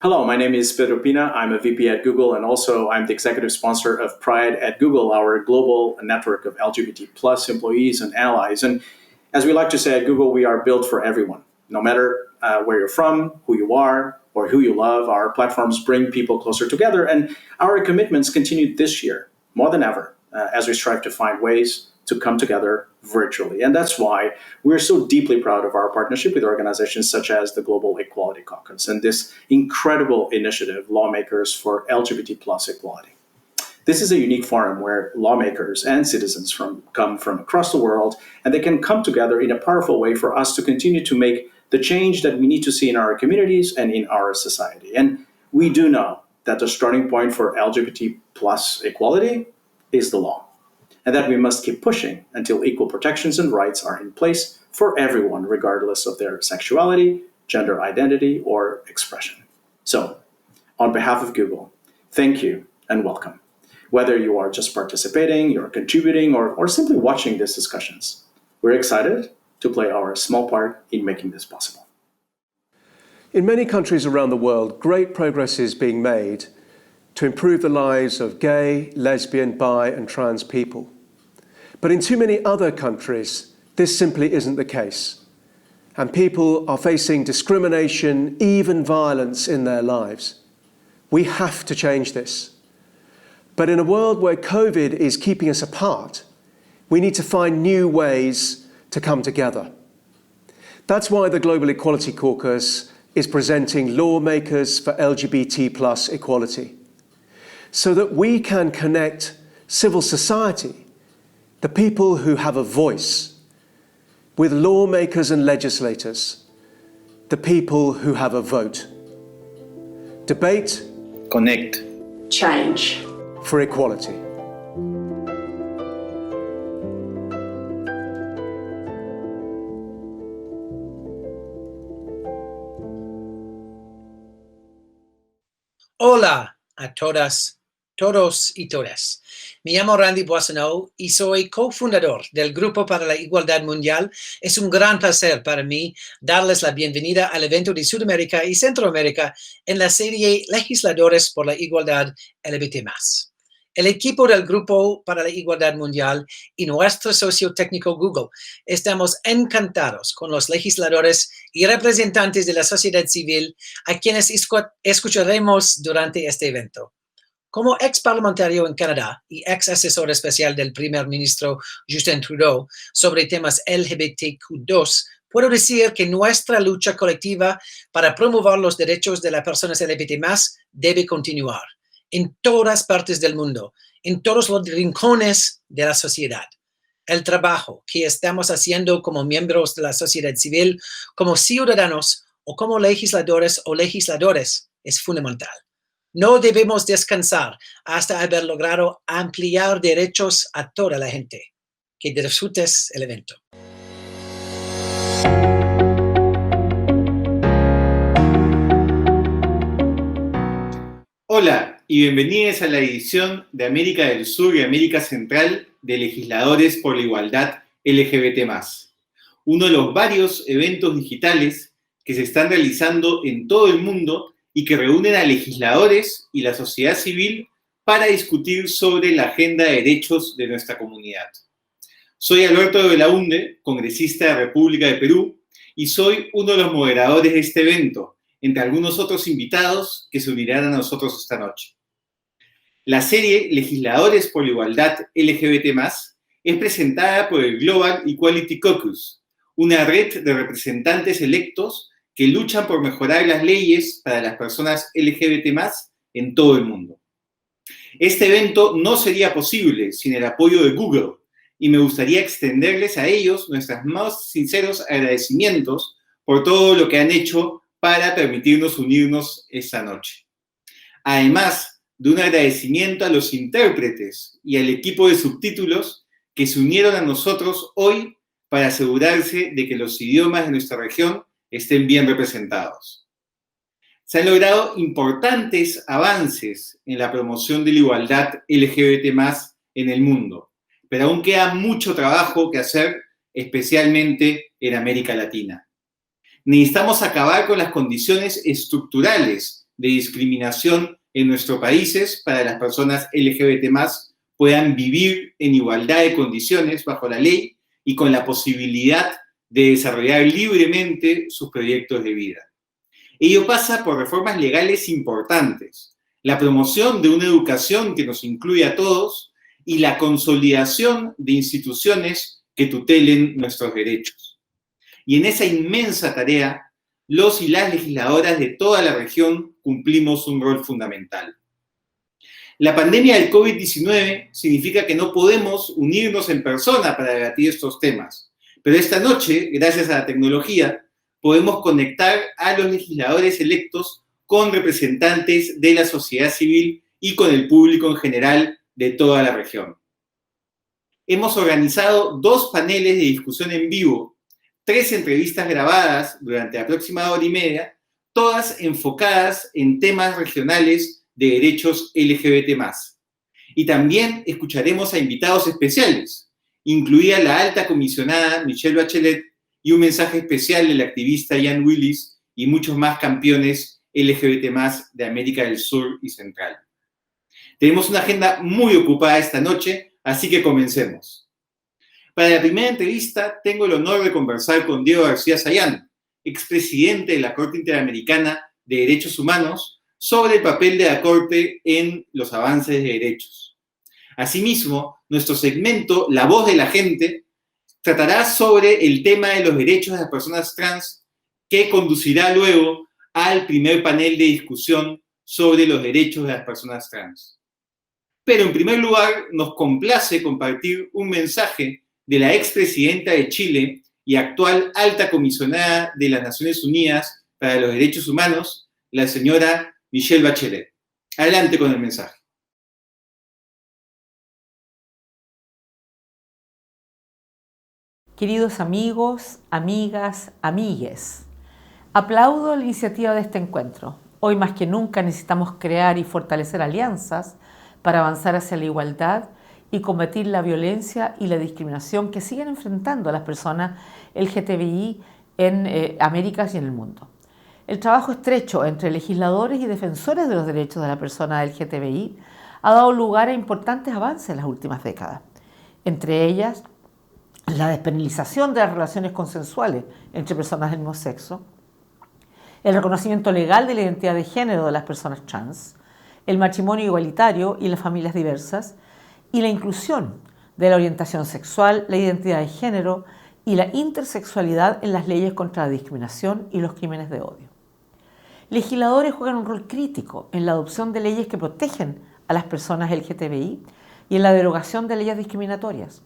Hello, my name is Pedro Pina. I'm a VP at Google, and also I'm the executive sponsor of Pride at Google, our global network of LGBT plus employees and allies. And as we like to say at Google, we are built for everyone. No matter where you're from, who you are, or who you love, our platforms bring people closer together. And our commitments continue this year, more than ever, as we strive to find ways to come together virtually. And that's why we're so deeply proud of our partnership with organizations such as the Global Equality Caucus and this incredible initiative, Lawmakers for LGBT plus Equality. This is a unique forum where lawmakers and citizens come from across the world, and they can come together in a powerful way for us to continue to make the change that we need to see in our communities and in our society. And we do know that the starting point for LGBT plus equality is the law, and that we must keep pushing until equal protections and rights are in place for everyone, regardless of their sexuality, gender identity, or expression. So, on behalf of Google, thank you and welcome. Whether you are just participating, you're contributing, or simply watching these discussions, we're excited to play our small part in making this possible. In many countries around the world, great progress is being made to improve the lives of gay, lesbian, bi, and trans people. But in too many other countries, this simply isn't the case. And people are facing discrimination, even violence in their lives. We have to change this. But in a world where COVID is keeping us apart, we need to find new ways to come together. That's why the Global Equality Caucus is presenting Lawmakers for LGBT plus Equality, so that we can connect civil society, the people who have a voice, with lawmakers and legislators, the people who have a vote. Debate, connect, change for equality. Hola a todas, todos y todas. Me llamo Randy Boissonneau y soy cofundador del Grupo para la Igualdad Mundial. Es un gran placer para mí darles la bienvenida al evento de Sudamérica y Centroamérica en la serie Legisladores por la Igualdad LGBT+. El equipo del Grupo para la Igualdad Mundial y nuestro socio técnico Google estamos encantados con los legisladores y representantes de la sociedad civil a quienes escucharemos durante este evento. Como ex parlamentario en Canadá y ex asesor especial del primer ministro Justin Trudeau sobre temas LGBTQ2, puedo decir que nuestra lucha colectiva para promover los derechos de las personas LGBT+ debe continuar en todas partes del mundo, en todos los rincones de la sociedad. El trabajo que estamos haciendo como miembros de la sociedad civil, como ciudadanos o como legisladores o legisladores es fundamental. No debemos descansar hasta haber logrado ampliar derechos a toda la gente. Que disfrutes el evento. Hola y bienvenidos a la edición de América del Sur y América Central de Legisladores por la Igualdad LGBT+. Uno de los varios eventos digitales que se están realizando en todo el mundo y que reúnen a legisladores y la sociedad civil para discutir sobre la agenda de derechos de nuestra comunidad. Soy Alberto de Belaunde, congresista de República de Perú, y soy uno de los moderadores de este evento, entre algunos otros invitados que se unirán a nosotros esta noche. La serie Legisladores por la Igualdad LGBT+, es presentada por el Global Equality Caucus, una red de representantes electos que luchan por mejorar las leyes para las personas LGBT+, en todo el mundo. Este evento no sería posible sin el apoyo de Google, y me gustaría extenderles a ellos nuestros más sinceros agradecimientos por todo lo que han hecho para permitirnos unirnos esta noche. Además de un agradecimiento a los intérpretes y al equipo de subtítulos que se unieron a nosotros hoy para asegurarse de que los idiomas de nuestra región estén bien representados. Se han logrado importantes avances en la promoción de la igualdad LGBT+ en el mundo, pero aún queda mucho trabajo que hacer, especialmente en América Latina. Necesitamos acabar con las condiciones estructurales de discriminación en nuestros países para que las personas LGBT+ puedan vivir en igualdad de condiciones bajo la ley y con la posibilidad de desarrollar libremente sus proyectos de vida. Ello pasa por reformas legales importantes, la promoción de una educación que nos incluya a todos y la consolidación de instituciones que tutelen nuestros derechos. Y en esa inmensa tarea, los y las legisladoras de toda la región cumplimos un rol fundamental. La pandemia del COVID-19 significa que no podemos unirnos en persona para debatir estos temas, pero esta noche, gracias a la tecnología, podemos conectar a los legisladores electos con representantes de la sociedad civil y con el público en general de toda la región. Hemos organizado 2 paneles de discusión en vivo, 3 entrevistas grabadas durante la próxima hora y media, todas enfocadas en temas regionales de derechos LGBT+. Y también escucharemos a invitados especiales, incluida la alta comisionada Michelle Bachelet y un mensaje especial del activista Jan Willis y muchos más campeones LGBT+ de América del Sur y Central. Tenemos una agenda muy ocupada esta noche, así que comencemos. Para la primera entrevista tengo el honor de conversar con Diego García Sayán, expresidente de la Corte Interamericana de Derechos Humanos, sobre el papel de la Corte en los avances de derechos. Asimismo, nuestro segmento La Voz de la Gente tratará sobre el tema de los derechos de las personas trans, que conducirá luego al primer panel de discusión sobre los derechos de las personas trans. Pero en primer lugar, nos complace compartir un mensaje de la expresidenta de Chile y actual alta comisionada de las Naciones Unidas para los Derechos Humanos, la señora Michelle Bachelet. Adelante con el mensaje. Queridos amigos, amigas, amigues, aplaudo la iniciativa de este encuentro. Hoy más que nunca necesitamos crear y fortalecer alianzas para avanzar hacia la igualdad y combatir la violencia y la discriminación que siguen enfrentando a las personas LGTBI en Américas y en el mundo. El trabajo estrecho entre legisladores y defensores de los derechos de la persona LGTBI ha dado lugar a importantes avances en las últimas décadas, entre ellas la despenalización de las relaciones consensuales entre personas del mismo sexo, el reconocimiento legal de la identidad de género de las personas trans, el matrimonio igualitario y las familias diversas, y la inclusión de la orientación sexual, la identidad de género y la intersexualidad en las leyes contra la discriminación y los crímenes de odio. Legisladores juegan un rol crítico en la adopción de leyes que protegen a las personas LGTBI y en la derogación de leyes discriminatorias.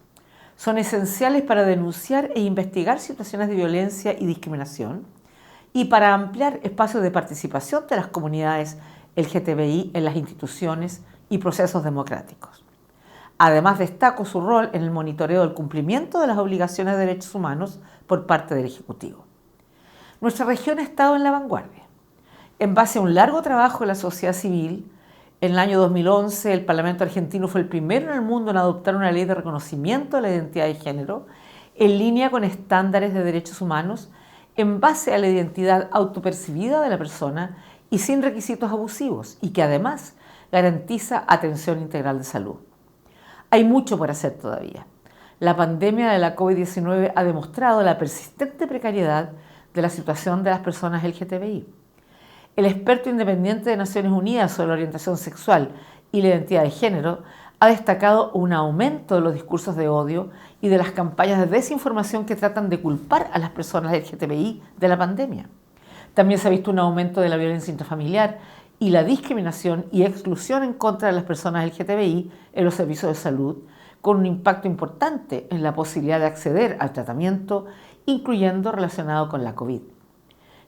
Son esenciales para denunciar e investigar situaciones de violencia y discriminación y para ampliar espacios de participación de las comunidades LGTBI en las instituciones y procesos democráticos. Además, destaco su rol en el monitoreo del cumplimiento de las obligaciones de derechos humanos por parte del Ejecutivo. Nuestra región ha estado en la vanguardia. En base a un largo trabajo de la sociedad civil, en el año 2011 el Parlamento argentino fue el primero en el mundo en adoptar una ley de reconocimiento de la identidad de género en línea con estándares de derechos humanos en base a la identidad autopercibida de la persona y sin requisitos abusivos, y que además garantiza atención integral de salud. Hay mucho por hacer todavía. La pandemia de la COVID-19 ha demostrado la persistente precariedad de la situación de las personas LGTBI. El experto independiente de Naciones Unidas sobre la orientación sexual y la identidad de género ha destacado un aumento de los discursos de odio y de las campañas de desinformación que tratan de culpar a las personas LGTBI de la pandemia. También se ha visto un aumento de la violencia intrafamiliar y la discriminación y exclusión en contra de las personas LGTBI en los servicios de salud, con un impacto importante en la posibilidad de acceder al tratamiento, incluyendo relacionado con la COVID.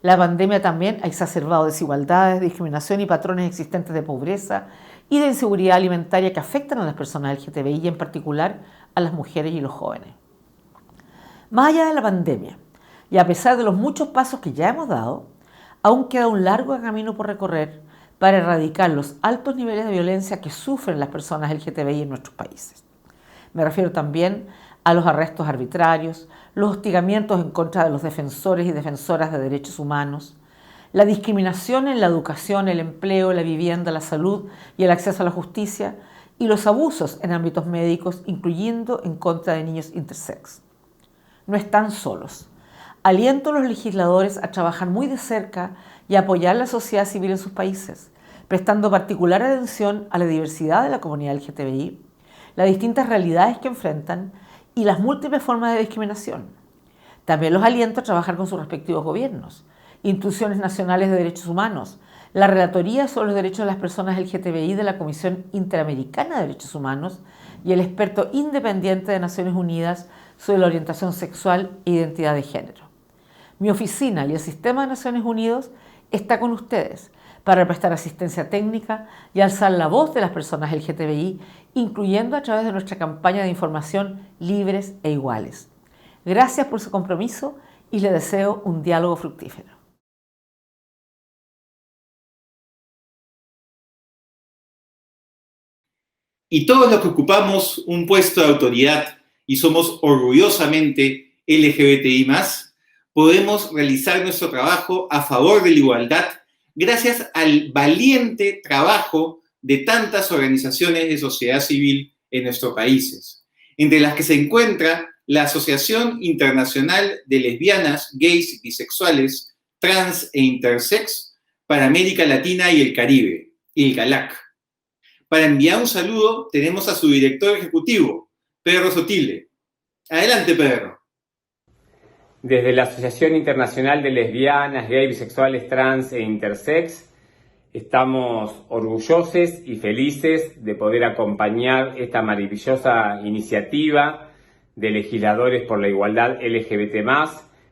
La pandemia también ha exacerbado desigualdades, discriminación y patrones existentes de pobreza y de inseguridad alimentaria que afectan a las personas LGTBI y en particular a las mujeres y los jóvenes. Más allá de la pandemia, y a pesar de los muchos pasos que ya hemos dado, aún queda un largo camino por recorrer para erradicar los altos niveles de violencia que sufren las personas LGTBI en nuestros países. Me refiero también a los arrestos arbitrarios, los hostigamientos en contra de los defensores y defensoras de derechos humanos, la discriminación en la educación, el empleo, la vivienda, la salud y el acceso a la justicia, y los abusos en ámbitos médicos, incluyendo en contra de niños intersex. No están solos. Aliento a los legisladores a trabajar muy de cerca y a apoyar la sociedad civil en sus países, prestando particular atención a la diversidad de la comunidad LGTBI, las distintas realidades que enfrentan y las múltiples formas de discriminación. También los aliento a trabajar con sus respectivos gobiernos, instituciones nacionales de derechos humanos, la Relatoría sobre los Derechos de las Personas LGTBI de la Comisión Interamericana de Derechos Humanos y el experto independiente de Naciones Unidas sobre la orientación sexual e identidad de género. Mi oficina y el Sistema de Naciones Unidas está con ustedes para prestar asistencia técnica y alzar la voz de las personas LGTBI, incluyendo a través de nuestra campaña de información Libres e Iguales. Gracias por su compromiso y les deseo un diálogo fructífero. Y todos los que ocupamos un puesto de autoridad y somos orgullosamente LGBTI+, podemos realizar nuestro trabajo a favor de la igualdad gracias al valiente trabajo de tantas organizaciones de sociedad civil en nuestros países, entre las que se encuentra la Asociación Internacional de Lesbianas, Gays, Bisexuales, Trans e Intersex para América Latina y el Caribe, el GALAC. Para enviar un saludo tenemos a su director ejecutivo, Pedro Sotile. Adelante, Pedro. Desde la Asociación Internacional de Lesbianas, Gays, Bisexuales, Trans e Intersex, estamos orgullosos y felices de poder acompañar esta maravillosa iniciativa de legisladores por la igualdad LGBT+.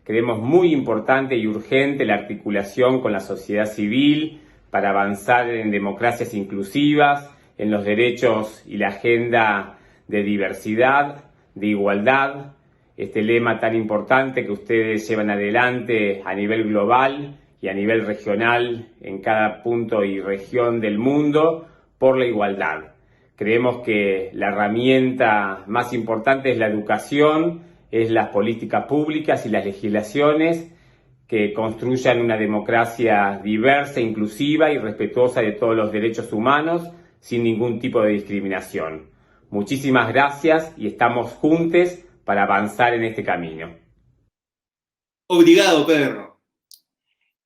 Creemos muy importante y urgente la articulación con la sociedad civil para avanzar en democracias inclusivas, en los derechos y la agenda de diversidad, de igualdad, este lema tan importante que ustedes llevan adelante a nivel global y a nivel regional en cada punto y región del mundo por la igualdad. Creemos que la herramienta más importante es la educación, es las políticas públicas y las legislaciones que construyan una democracia diversa, inclusiva y respetuosa de todos los derechos humanos sin ningún tipo de discriminación. Muchísimas gracias y estamos juntos para avanzar en este camino. Obrigado, Pedro.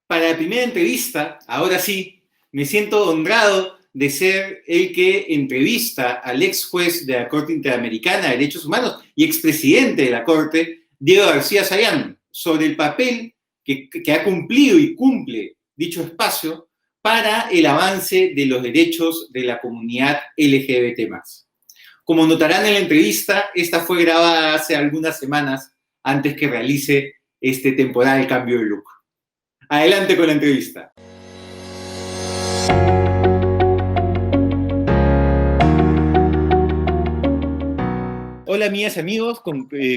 Para la primera entrevista, ahora sí, me siento honrado de ser el que entrevista al ex juez de la Corte Interamericana de Derechos Humanos y expresidente de la Corte, Diego García Sayán, sobre el papel que ha cumplido y cumple dicho espacio para el avance de los derechos de la comunidad LGBT+. Como notarán en la entrevista, esta fue grabada hace algunas semanas antes que realice este temporal cambio de look. Adelante con la entrevista. Hola, amigas y amigos.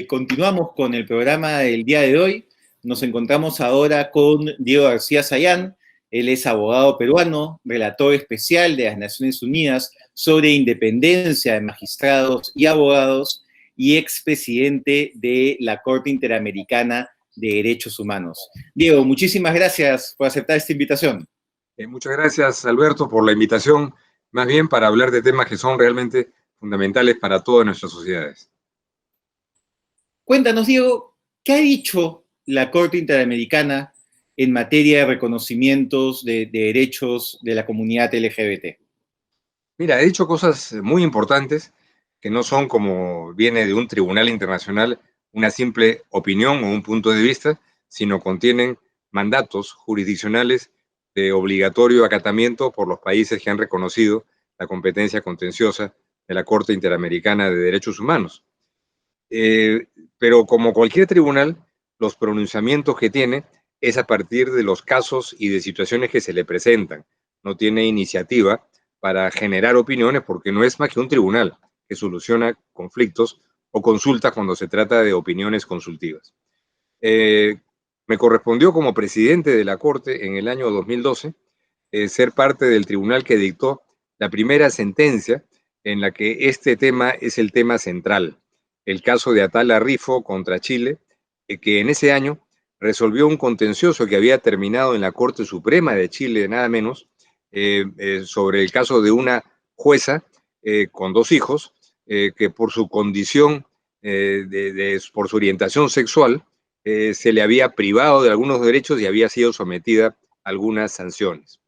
Continuamos con el programa del día de hoy. Nos encontramos ahora con Diego García Sayán. Él es abogado peruano, relator especial de las Naciones Unidas sobre independencia de magistrados y abogados y expresidente de la Corte Interamericana de Derechos Humanos. Diego, muchísimas gracias por aceptar esta invitación. Muchas gracias, Alberto, por la invitación, más bien para hablar de temas que son realmente fundamentales para todas nuestras sociedades. Cuéntanos, Diego, ¿qué ha dicho la Corte Interamericana en materia de reconocimientos de derechos de la comunidad LGBT? Mira, he dicho cosas muy importantes que no son, como viene de un tribunal internacional, una simple opinión o un punto de vista, sino contienen mandatos jurisdiccionales de obligatorio acatamiento por los países que han reconocido la competencia contenciosa de la Corte Interamericana de Derechos Humanos. Pero como cualquier tribunal, los pronunciamientos que tiene es a partir de los casos y de situaciones que se le presentan. No tiene iniciativa para generar opiniones porque no es más que un tribunal que soluciona conflictos o consultas cuando se trata de opiniones consultivas. Me correspondió como presidente de la Corte en el año 2012 ser parte del tribunal que dictó la primera sentencia en la que este tema es el tema central, el caso de Atala Rifo contra Chile, que en ese año resolvió un contencioso que había terminado en la Corte Suprema de Chile, nada menos, sobre el caso de una jueza con 2 hijos, que por su condición, por su orientación sexual, se le había privado de algunos derechos y había sido sometida a algunas sanciones.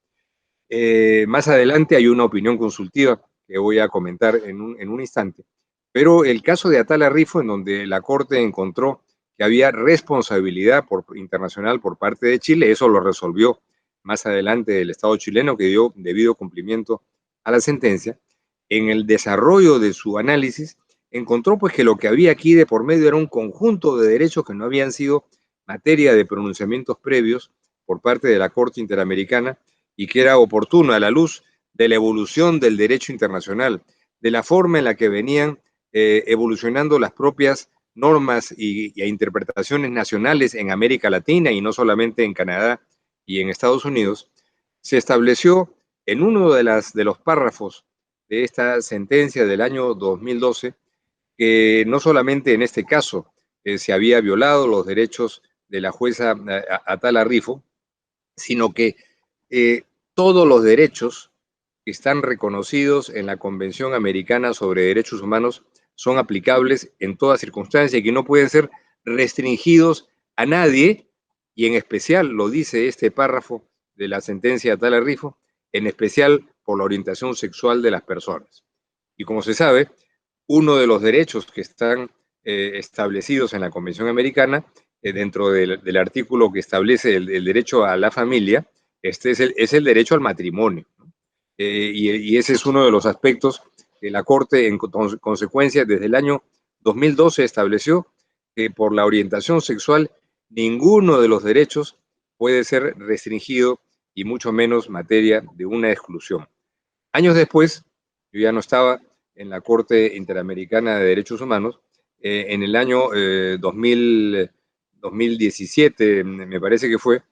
Más adelante hay una opinión consultiva que voy a comentar en un instante, pero el caso de Atala Rifo, en donde la Corte encontró que había responsabilidad internacional por parte de Chile, eso lo resolvió más adelante el Estado chileno, que dio debido cumplimiento a la sentencia. En el desarrollo de su análisis, encontró pues que lo que había aquí de por medio era un conjunto de derechos que no habían sido materia de pronunciamientos previos por parte de la Corte Interamericana y que era oportuno a la luz de la evolución del derecho internacional, de la forma en la que venían evolucionando las propias normas e interpretaciones nacionales en América Latina y no solamente en Canadá y en Estados Unidos. Se estableció en uno de los párrafos de esta sentencia del año 2012 que no solamente en este caso se había violado los derechos de la jueza Atala Rifo, sino que todos los derechos que están reconocidos en la Convención Americana sobre Derechos Humanos son aplicables en toda circunstancia y que no pueden ser restringidos a nadie, y en especial, lo dice este párrafo de la sentencia de Atala Rifo, en especial por la orientación sexual de las personas. Y como se sabe, uno de los derechos que están establecidos en la Convención Americana, dentro del artículo que establece el derecho a la familia, este es el derecho al matrimonio. Y ese es uno de los aspectos que la Corte, en consecuencia, desde el año 2012 estableció que por la orientación sexual ninguno de los derechos puede ser restringido y mucho menos materia de una exclusión. Años después, yo ya no estaba en la Corte Interamericana de Derechos Humanos, en el año 2017, me parece que fue,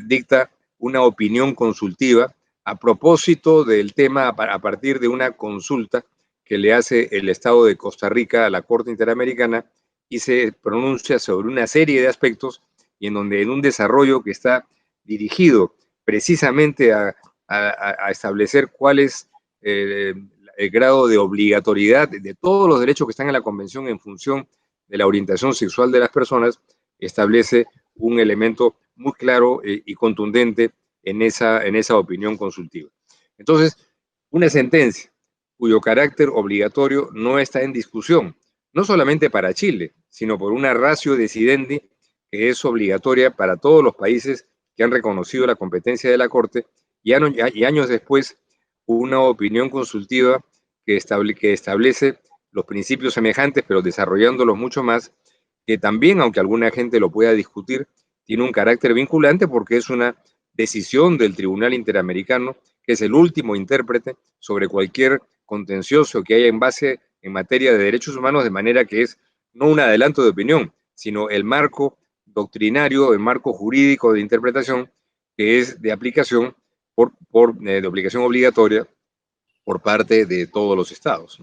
dicta una opinión consultiva a propósito del tema a partir de una consulta que le hace el Estado de Costa Rica a la Corte Interamericana y se pronuncia sobre una serie de aspectos y en donde en un desarrollo que está dirigido precisamente a establecer cuál es el grado de obligatoriedad de todos los derechos que están en la Convención en función de la orientación sexual de las personas, establece un elemento muy claro y contundente en esa opinión consultiva. Entonces, una sentencia cuyo carácter obligatorio no está en discusión, no solamente para Chile, sino por una ratio decidendi que es obligatoria para todos los países que han reconocido la competencia de la Corte y años después una opinión consultiva que establece los principios semejantes, pero desarrollándolos mucho más, que también, aunque alguna gente lo pueda discutir, tiene un carácter vinculante porque es una decisión del Tribunal Interamericano, que es el último intérprete sobre cualquier contencioso que haya en materia de derechos humanos, de manera que es no un adelanto de opinión, sino el marco doctrinario, el marco jurídico de interpretación que es de aplicación de aplicación obligatoria por parte de todos los estados.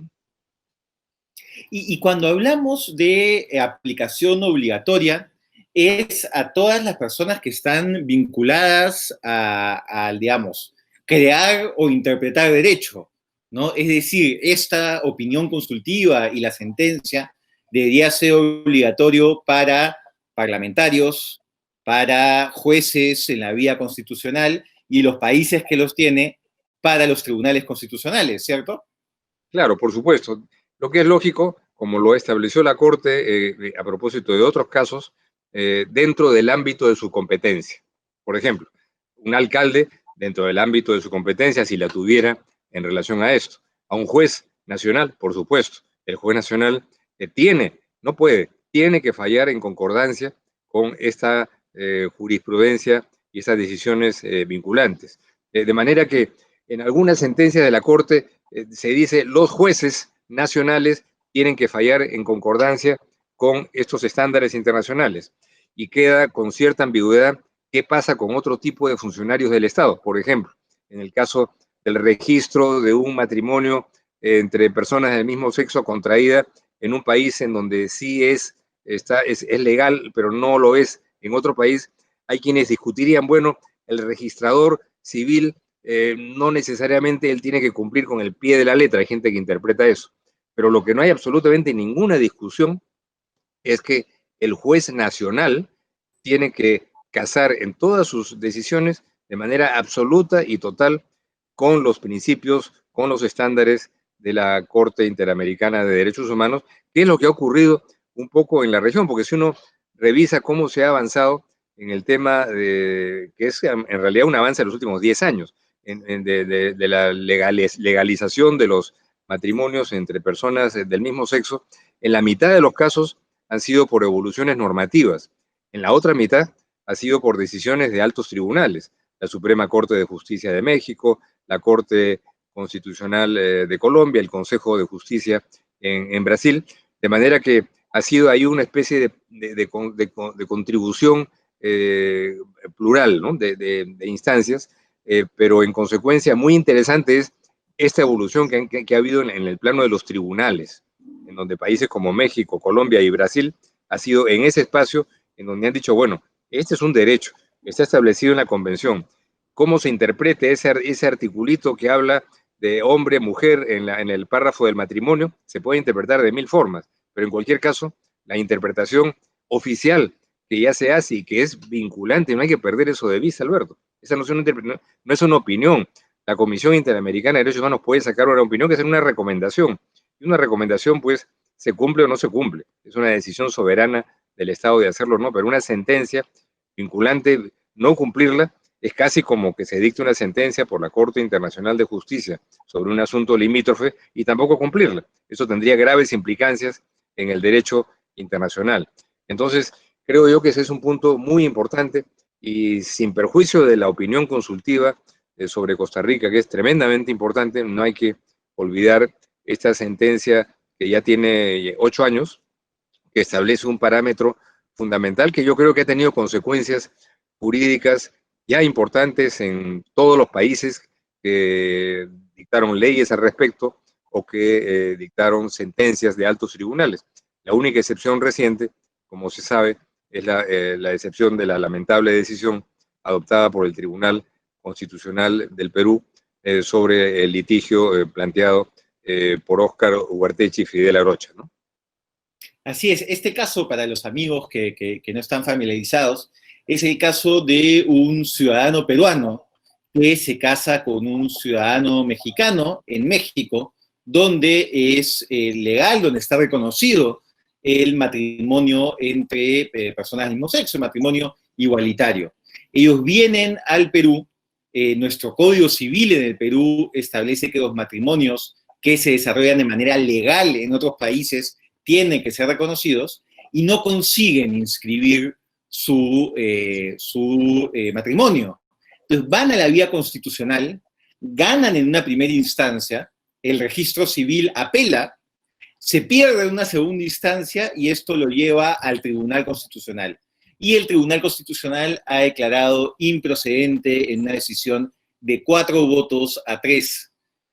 Y cuando hablamos de aplicación obligatoria, es a todas las personas que están vinculadas a, digamos, crear o interpretar derecho, ¿no? Es decir, esta opinión consultiva y la sentencia debería ser obligatorio para parlamentarios, para jueces en la vía constitucional y los países que los tiene para los tribunales constitucionales, ¿cierto? Claro, por supuesto. Lo que es lógico, como lo estableció la Corte a propósito de otros casos, dentro del ámbito de su competencia. Por ejemplo, un alcalde dentro del ámbito de su competencia, si la tuviera en relación a esto. A un juez nacional, por supuesto. El juez nacional tiene que fallar en concordancia con esta jurisprudencia y estas decisiones vinculantes. De manera que en algunas sentencias de la Corte se dice los jueces nacionales tienen que fallar en concordancia con estos estándares internacionales y queda con cierta ambigüedad qué pasa con otro tipo de funcionarios del Estado. Por ejemplo, en el caso del registro de un matrimonio entre personas del mismo sexo contraída en un país en donde sí es legal, pero no lo es en otro país, hay quienes discutirían, bueno, el registrador civil no necesariamente él tiene que cumplir con el pie de la letra, hay gente que interpreta eso, pero lo que no hay absolutamente ninguna discusión es que el juez nacional tiene que casar en todas sus decisiones de manera absoluta y total con los principios, con los estándares de la Corte Interamericana de Derechos Humanos, que es lo que ha ocurrido un poco en la región, porque si uno revisa cómo se ha avanzado en el tema que es en realidad un avance de los últimos 10 años, de la legalización de los matrimonios entre personas del mismo sexo, en la mitad de los casos han sido por evoluciones normativas, en la otra mitad ha sido por decisiones de altos tribunales, la Suprema Corte de Justicia de México, la Corte Constitucional de Colombia, el Consejo de Justicia en Brasil, de manera que ha sido ahí una especie de contribución plural, ¿no? de instancias, pero en consecuencia muy interesante es esta evolución que ha habido en el plano de los tribunales, en donde países como México, Colombia y Brasil ha sido en ese espacio en donde han dicho, bueno, este es un derecho, está establecido en la Convención. ¿Cómo se interprete ese articulito que habla de hombre, mujer en el párrafo del matrimonio? Se puede interpretar de 1000 formas, pero en cualquier caso, la interpretación oficial que ya se hace y que es vinculante, no hay que perder eso de vista, Alberto. Esa no es una opinión. La Comisión Interamericana de Derechos Humanos puede sacar una opinión que es una recomendación. Y una recomendación, pues, se cumple o no se cumple. Es una decisión soberana del Estado de hacerlo o no, pero una sentencia vinculante, no cumplirla, es casi como que se dicte una sentencia por la Corte Internacional de Justicia sobre un asunto limítrofe y tampoco cumplirla. Eso tendría graves implicancias en el derecho internacional. Entonces, creo yo que ese es un punto muy importante y sin perjuicio de la opinión consultiva sobre Costa Rica, que es tremendamente importante, no hay que olvidar esta sentencia que ya tiene 8 años, que establece un parámetro fundamental que yo creo que ha tenido consecuencias jurídicas ya importantes en todos los países que dictaron leyes al respecto o que dictaron sentencias de altos tribunales. La única excepción reciente, como se sabe, es la excepción de la lamentable decisión adoptada por el Tribunal Constitucional del Perú sobre el litigio planteado por Óscar Ugarteche y Fidel Arocha, ¿no? Así es, este caso, para los amigos que no están familiarizados, es el caso de un ciudadano peruano que se casa con un ciudadano mexicano en México, donde es legal, donde está reconocido el matrimonio entre personas del mismo sexo, el matrimonio igualitario. Ellos vienen al Perú, nuestro Código Civil en el Perú establece que los matrimonios que se desarrollan de manera legal en otros países tienen que ser reconocidos y no consiguen inscribir su matrimonio. Entonces van a la vía constitucional, ganan en una primera instancia, el registro civil apela, se pierde en una segunda instancia y esto lo lleva al Tribunal Constitucional. Y el Tribunal Constitucional ha declarado improcedente en una decisión de 4-3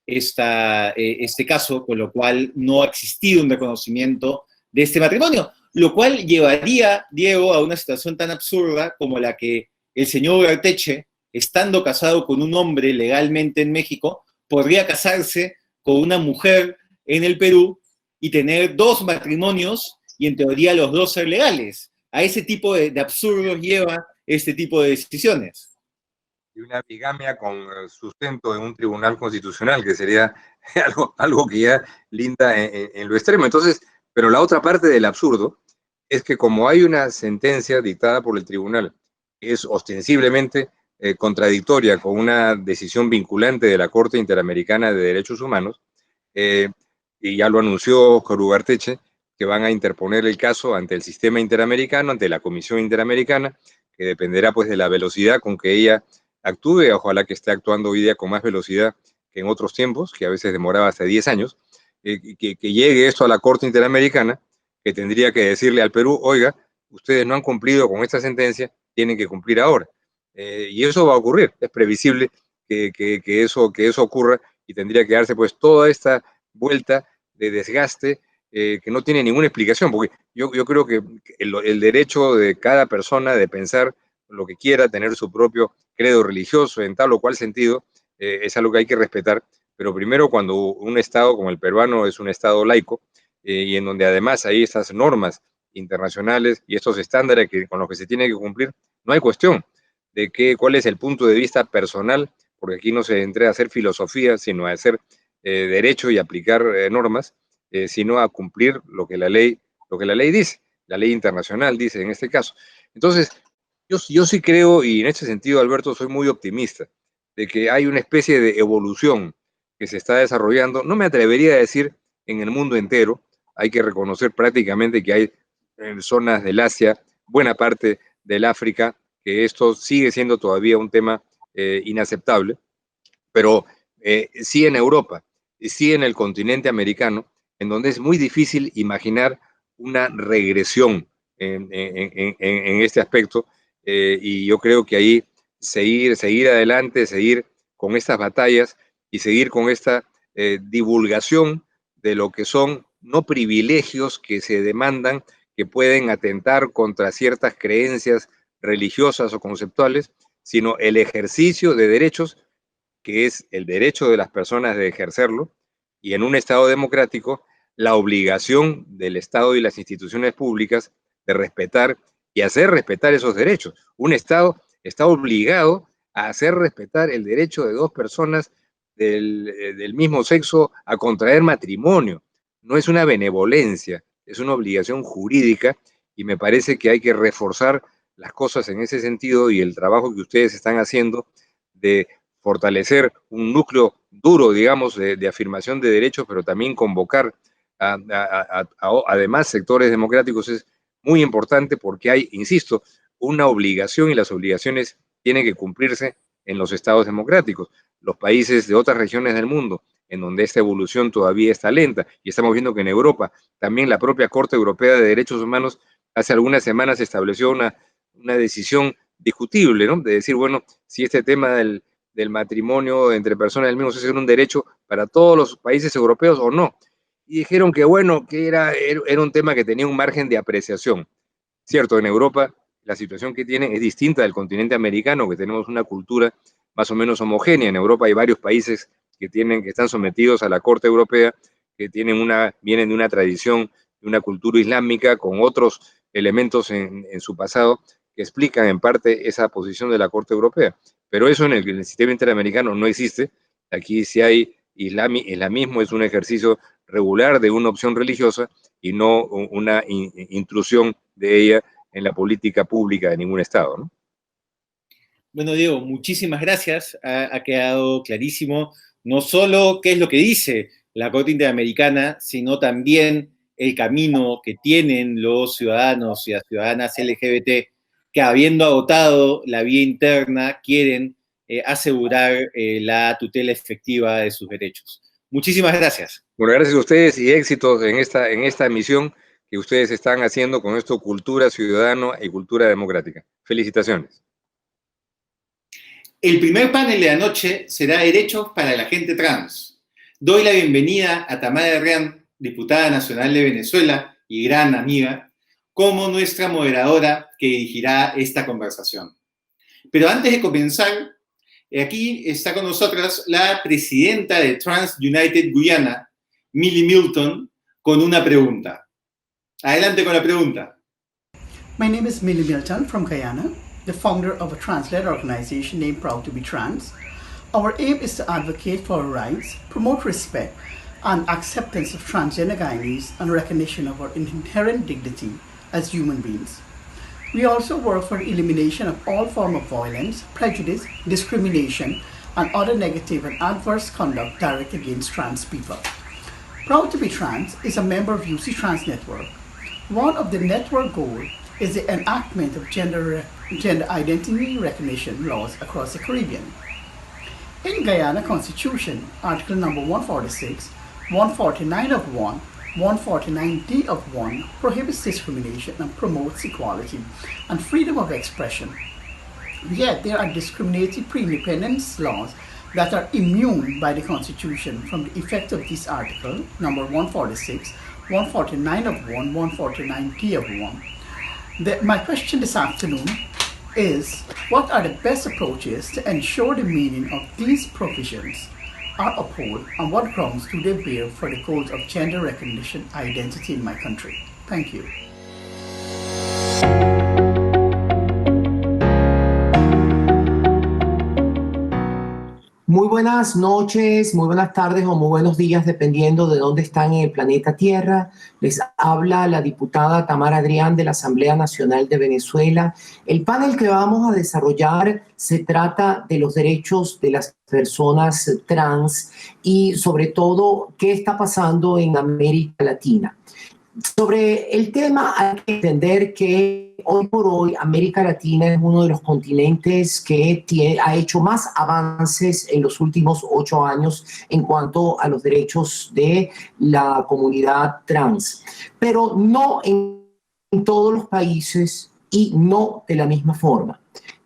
este caso, con lo cual no ha existido un reconocimiento de este matrimonio, lo cual llevaría, Diego, a una situación tan absurda como la que el señor Ugarteche, estando casado con un hombre legalmente en México, podría casarse con una mujer en el Perú y tener 2 matrimonios y en teoría los 2 ser legales. A ese tipo de absurdos lleva este tipo de decisiones. Y una bigamia con sustento en un tribunal constitucional, que sería algo que ya linda en lo extremo. Entonces, pero la otra parte del absurdo es que como hay una sentencia dictada por el tribunal que es ostensiblemente contradictoria con una decisión vinculante de la Corte Interamericana de Derechos Humanos, y ya lo anunció Oscar Ugarteche, que van a interponer el caso ante el sistema interamericano, ante la Comisión Interamericana, que dependerá pues de la velocidad con que ella actúe, ojalá que esté actuando hoy día con más velocidad que en otros tiempos, que a veces demoraba hasta 10 años, que llegue esto a la Corte Interamericana, que tendría que decirle al Perú, oiga, ustedes no han cumplido con esta sentencia, tienen que cumplir ahora. Y eso va a ocurrir, es previsible que eso ocurra y tendría que darse pues toda esta vuelta de desgaste que no tiene ninguna explicación, porque yo creo que el derecho de cada persona de pensar lo que quiera, tener su propio credo religioso en tal o cual sentido, es algo que hay que respetar, pero primero cuando un Estado como el peruano es un Estado laico, y en donde además hay estas normas internacionales y estos estándares con los que se tiene que cumplir, no hay cuestión de cuál es el punto de vista personal, porque aquí no se entra a hacer filosofía, sino a hacer derecho y aplicar normas, sino a cumplir lo que la ley dice, la ley internacional dice en este caso. Entonces, yo sí creo, y en este sentido, Alberto, soy muy optimista, de que hay una especie de evolución que se está desarrollando. No me atrevería a decir en el mundo entero, hay que reconocer prácticamente que hay zonas del Asia, buena parte del África, que esto sigue siendo todavía un tema inaceptable, pero sí en Europa, sí en el continente americano, en donde es muy difícil imaginar una regresión en este aspecto, y yo creo que ahí seguir adelante, seguir con estas batallas y seguir con esta divulgación de lo que son no privilegios que se demandan, que pueden atentar contra ciertas creencias religiosas o conceptuales, sino el ejercicio de derechos, que es el derecho de las personas de ejercerlo, y en un Estado democrático, la obligación del Estado y las instituciones públicas de respetar y hacer respetar esos derechos. Un Estado está obligado a hacer respetar el derecho de dos personas del mismo sexo a contraer matrimonio. No es una benevolencia, es una obligación jurídica, y me parece que hay que reforzar las cosas en ese sentido, y el trabajo que ustedes están haciendo de fortalecer un núcleo duro, digamos, de afirmación de derechos, pero también convocar además sectores democráticos es muy importante, porque hay, insisto, una obligación, y las obligaciones tienen que cumplirse en los estados democráticos. Los países de otras regiones del mundo, en donde esta evolución todavía está lenta, y estamos viendo que en Europa también la propia Corte Europea de Derechos Humanos hace algunas semanas estableció una decisión discutible, ¿no? De decir, bueno, si este tema del matrimonio entre personas del mismo sexo era un derecho para todos los países europeos o no. Y dijeron que bueno, que era un tema que tenía un margen de apreciación. Cierto, en Europa la situación que tienen es distinta del continente americano, que tenemos una cultura más o menos homogénea. En Europa hay varios países que están sometidos a la Corte Europea, que vienen de una tradición, de una cultura islámica, con otros elementos en su pasado que explican en parte esa posición de la Corte Europea. Pero eso en el sistema interamericano no existe. Aquí sí hay islamismo, es un ejercicio regular de una opción religiosa y no una intrusión de ella en la política pública de ningún Estado, ¿no? Bueno, Diego, muchísimas gracias. Ha quedado clarísimo no solo qué es lo que dice la Corte Interamericana, sino también el camino que tienen los ciudadanos y las ciudadanas LGBT que, habiendo agotado la vía interna, quieren asegurar la tutela efectiva de sus derechos. Muchísimas gracias. Bueno, gracias a ustedes y éxitos en esta misión que ustedes están haciendo con esto, cultura ciudadana y cultura democrática. Felicitaciones. El primer panel de la noche será Derechos para la gente trans. Doy la bienvenida a Tamara Herrán, diputada nacional de Venezuela y gran amiga, como nuestra moderadora que dirigirá esta conversación. Pero antes de comenzar, aquí está con nosotras la presidenta de Trans United Guyana, Millie Milton, con una pregunta. Adelante con la pregunta. My name is Millie Milton from Guyana. the founder of a trans-led organization named Proud to be Trans. Our aim is to advocate for our rights, promote respect and acceptance of transgender Guyanese, and recognition of our inherent dignity as human beings. We also work for the elimination of all forms of violence, prejudice, discrimination, and other negative and adverse conduct directed against trans people. Proud to be Trans is a member of UC Trans Network. One of the network goals is the enactment of gender identity recognition laws across the Caribbean. In Guyana Constitution, Article number 146, 149 of 1, 149D of 1 prohibits discrimination and promotes equality and freedom of expression. Yet there are discriminatory pre-independence laws that are immune by the Constitution from the effect of this article, number 146, 149 of 1, 149D of 1. My question this afternoon is, what are the best approaches to ensure the meaning of these provisions are upheld, and what grounds do they bear for the goals of gender recognition identity in my country? Thank you. Muy buenas noches, muy buenas tardes o muy buenos días, dependiendo de dónde están en el planeta Tierra. Les habla la diputada Tamara Adrián de la Asamblea Nacional de Venezuela. El panel que vamos a desarrollar se trata de los derechos de las personas trans y sobre todo qué está pasando en América Latina. Sobre el tema hay que entender que hoy por hoy América Latina es uno de los continentes que ha hecho más avances en los últimos 8 años en cuanto a los derechos de la comunidad trans, pero no en todos los países y no de la misma forma.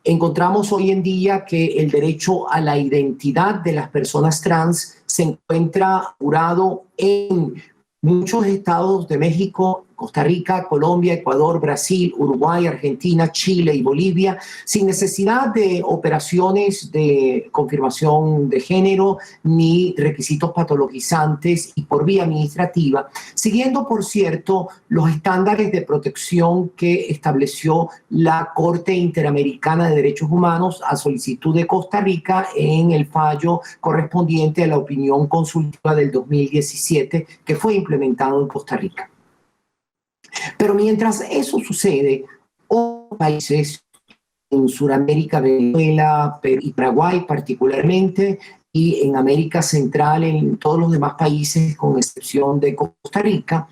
Encontramos hoy en día que el derecho a la identidad de las personas trans se encuentra asegurado en muchos estados de México, Costa Rica, Colombia, Ecuador, Brasil, Uruguay, Argentina, Chile y Bolivia, sin necesidad de operaciones de confirmación de género ni requisitos patologizantes y por vía administrativa, siguiendo, por cierto, los estándares de protección que estableció la Corte Interamericana de Derechos Humanos a solicitud de Costa Rica en el fallo correspondiente a la opinión consultiva del 2017 que fue implementado en Costa Rica. Pero mientras eso sucede, otros países en Sudamérica, Venezuela, Perú y Paraguay particularmente, y en América Central, en todos los demás países, con excepción de Costa Rica,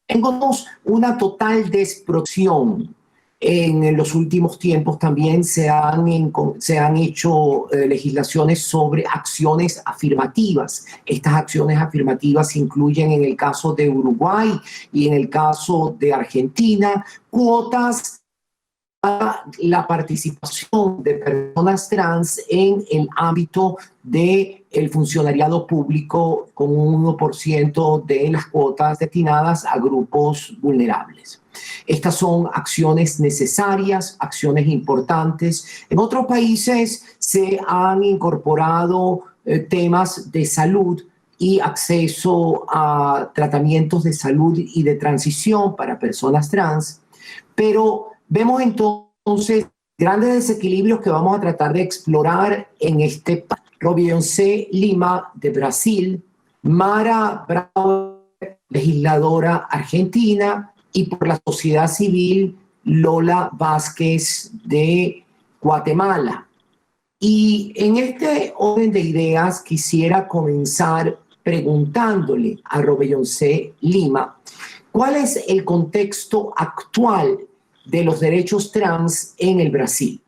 encontramos una total desprotección. En los últimos tiempos también se han hecho legislaciones sobre acciones afirmativas. Estas acciones afirmativas incluyen, en el caso de Uruguay y en el caso de Argentina, cuotas a la participación de personas trans en el ámbito del funcionariado público, con un 1% de las cuotas destinadas a grupos vulnerables. Estas son acciones necesarias, acciones importantes. En otros países se han incorporado temas de salud y acceso a tratamientos de salud y de transición para personas trans, pero vemos entonces grandes desequilibrios que vamos a tratar de explorar en este Robeyoncé Lima de Brasil, Mara Brauer, legisladora argentina, y por la sociedad civil Lola Vázquez de Guatemala. Y en este orden de ideas quisiera comenzar preguntándole a Robeyoncé Lima cuál es el contexto actual de los derechos trans en el Brasil.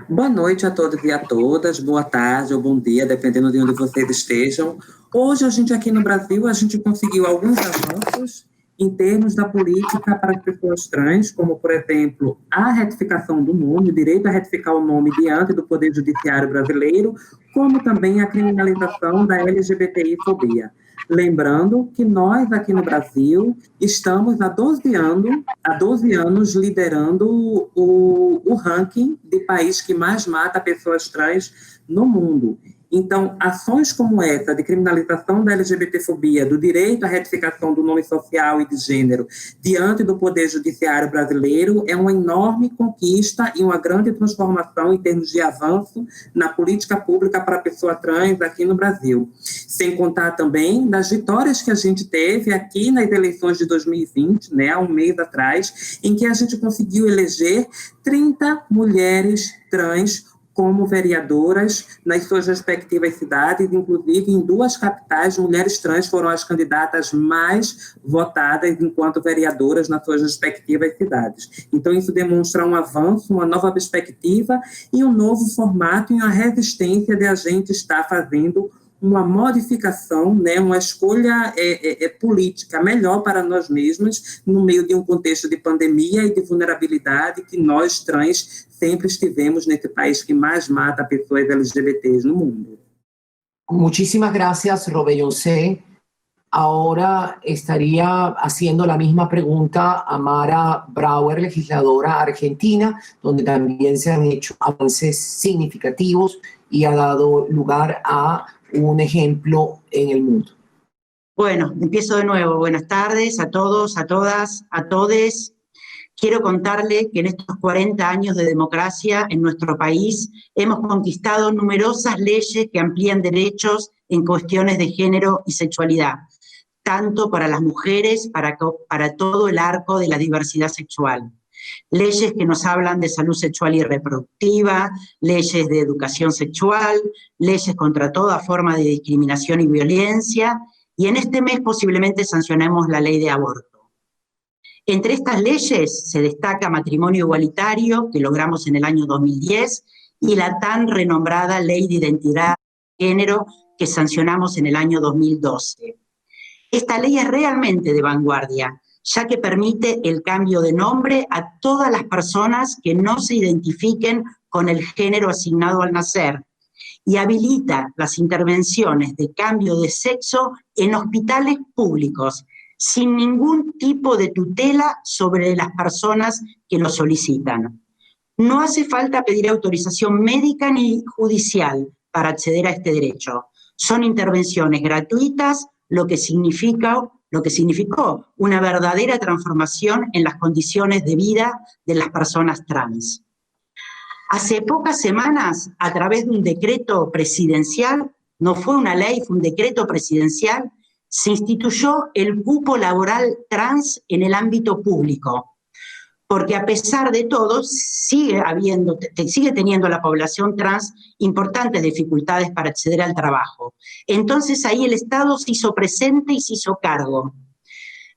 Boa noite a todos e a todas, boa tarde ou bom dia, dependendo de onde vocês estejam. Hoje, a gente aqui no Brasil, a gente conseguiu alguns avanços em termos da política para as pessoas trans, como, por exemplo, a retificação do nome, o direito a retificar o nome diante do Poder Judiciário brasileiro, como também a criminalização da LGBTI-fobia. Lembrando que nós, aqui no Brasil, estamos há 12 anos liderando o ranking de país que mais mata pessoas trans no mundo. Então, ações como essa, de criminalização da LGBTfobia, do direito à retificação do nome social e de gênero, diante do Poder Judiciário brasileiro, é uma enorme conquista e uma grande transformação em termos de avanço na política pública para a pessoa trans aqui no Brasil. Sem contar também das vitórias que a gente teve aqui nas eleições de 2020, né, há um mês atrás, em que a gente conseguiu eleger 30 mulheres trans como vereadoras nas suas respectivas cidades, inclusive em 2 capitais, mulheres trans foram as candidatas mais votadas enquanto vereadoras nas suas respectivas cidades. Então, isso demonstra um avanço, uma nova perspectiva e um novo formato e uma resistência de a gente estar fazendo uma modificação, né, uma escolha política melhor para nós mesmos, no meio de um contexto de pandemia e de vulnerabilidade que nós trans sempre estivemos nesse país que mais mata pessoas LGBTs no mundo. Muchísimas gracias, Robeyoncé. Ahora estaría haciendo la misma pregunta a Mara Brauer, legisladora argentina, donde también se han hecho avances significativos y ha dado lugar a un ejemplo en el mundo. Bueno, empiezo de nuevo. Buenas tardes a todos, a todas, a todes. Quiero contarle que en estos 40 años de democracia en nuestro país hemos conquistado numerosas leyes que amplían derechos en cuestiones de género y sexualidad, tanto para las mujeres, para todo el arco de la diversidad sexual. Leyes que nos hablan de salud sexual y reproductiva, leyes de educación sexual, leyes contra toda forma de discriminación y violencia, y en este mes posiblemente sancionemos la ley de aborto. Entre estas leyes se destaca matrimonio igualitario, que logramos en el año 2010, y la tan renombrada Ley de Identidad de Género, que sancionamos en el año 2012. Esta ley es realmente de vanguardia, ya que permite el cambio de nombre a todas las personas que no se identifiquen con el género asignado al nacer y habilita las intervenciones de cambio de sexo en hospitales públicos, sin ningún tipo de tutela sobre las personas que lo solicitan. No hace falta pedir autorización médica ni judicial para acceder a este derecho. Son intervenciones gratuitas, lo que significó una verdadera transformación en las condiciones de vida de las personas trans. Hace pocas semanas, a través de un decreto presidencial, no fue una ley, fue un decreto presidencial, se instituyó el cupo laboral trans en el ámbito público, porque a pesar de todo sigue teniendo la población trans importantes dificultades para acceder al trabajo. Entonces ahí el Estado se hizo presente y se hizo cargo.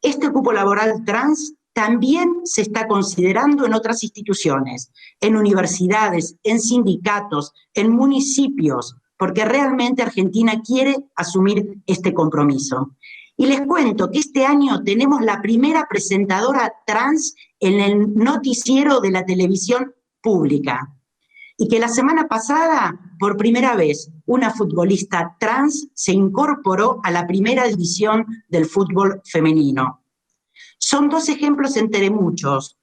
Este cupo laboral trans también se está considerando en otras instituciones, en universidades, en sindicatos, en municipios, porque realmente Argentina quiere asumir este compromiso. Y les cuento que este año tenemos la primera presentadora trans en el noticiero de la televisión pública. Y que la semana pasada, por primera vez, una futbolista trans se incorporó a la primera división del fútbol femenino. Son 2 ejemplos entre muchos.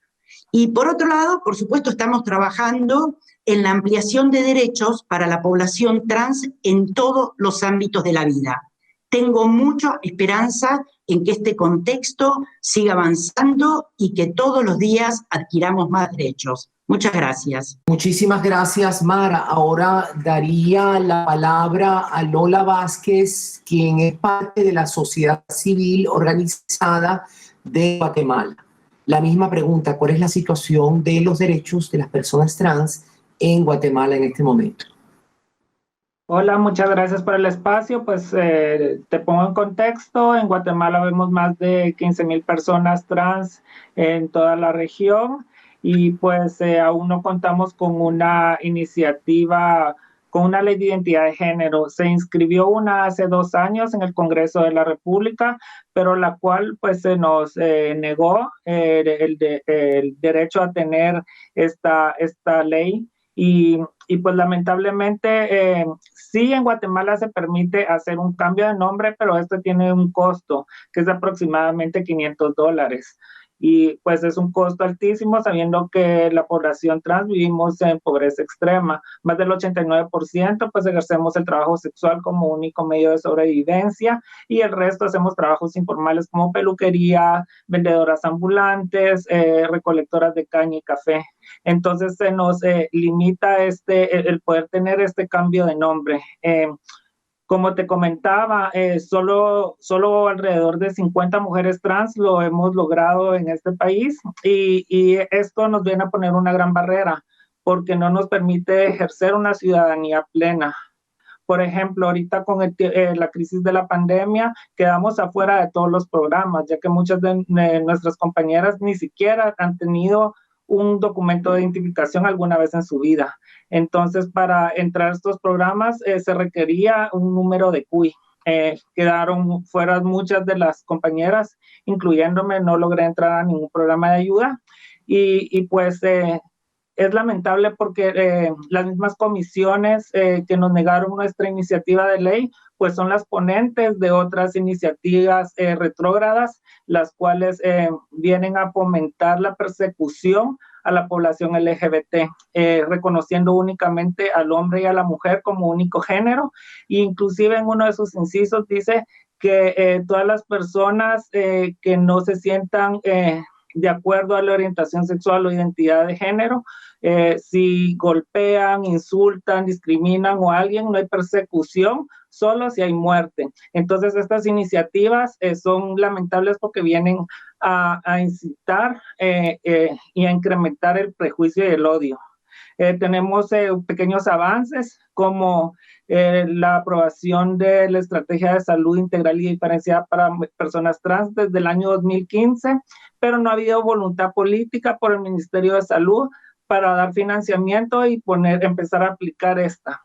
Y por otro lado, por supuesto, estamos trabajando en la ampliación de derechos para la población trans en todos los ámbitos de la vida. Tengo mucha esperanza en que este contexto siga avanzando y que todos los días adquiramos más derechos. Muchas gracias. Muchísimas gracias, Mara. Ahora daría la palabra a Lola Vázquez, quien es parte de la sociedad civil organizada de Guatemala. La misma pregunta, ¿cuál es la situación de los derechos de las personas trans en Guatemala en este momento? Hola, muchas gracias por el espacio. Pues te pongo en contexto. En Guatemala vemos más de 15,000 personas trans en toda la región y pues aún no contamos con una iniciativa, con una ley de identidad de género. Se inscribió una hace 2 años en el Congreso de la República, pero la cual pues se nos negó el derecho a tener esta ley. Y pues lamentablemente sí, en Guatemala se permite hacer un cambio de nombre, pero este tiene un costo que es de aproximadamente $500. y pues es un costo altísimo sabiendo que la población trans vivimos en pobreza extrema. Más del 89% pues ejercemos el trabajo sexual como único medio de sobrevivencia y el resto hacemos trabajos informales como peluquería, vendedoras ambulantes, recolectoras de caña y café. Entonces se nos limita el poder tener este cambio de nombre. Como te comentaba, solo alrededor de 50 mujeres trans lo hemos logrado en este país y esto nos viene a poner una gran barrera porque no nos permite ejercer una ciudadanía plena. Por ejemplo, ahorita con la crisis de la pandemia quedamos afuera de todos los programas, ya que muchas de nuestras compañeras ni siquiera han tenido un documento de identificación alguna vez en su vida. Entonces, para entrar a estos programas se requería un número de CUI. Quedaron fuera muchas de las compañeras, incluyéndome, no logré entrar a ningún programa de ayuda. Y pues es lamentable porque las mismas comisiones que nos negaron nuestra iniciativa de ley, pues son las ponentes de otras iniciativas retrógradas, las cuales vienen a fomentar la persecución a la población LGBT, reconociendo únicamente al hombre y a la mujer como único género, e inclusive en uno de sus incisos dice que todas las personas que no se sientan de acuerdo a la orientación sexual o identidad de género, si golpean, insultan, discriminan o a alguien, no hay persecución, solo si hay muerte. Entonces estas iniciativas son lamentables porque vienen a incitar y a incrementar el prejuicio y el odio. Tenemos pequeños avances como la aprobación de la Estrategia de Salud Integral y Diferenciada para Personas Trans desde el año 2015, pero no ha habido voluntad política por el Ministerio de Salud para dar financiamiento y empezar a aplicar esta.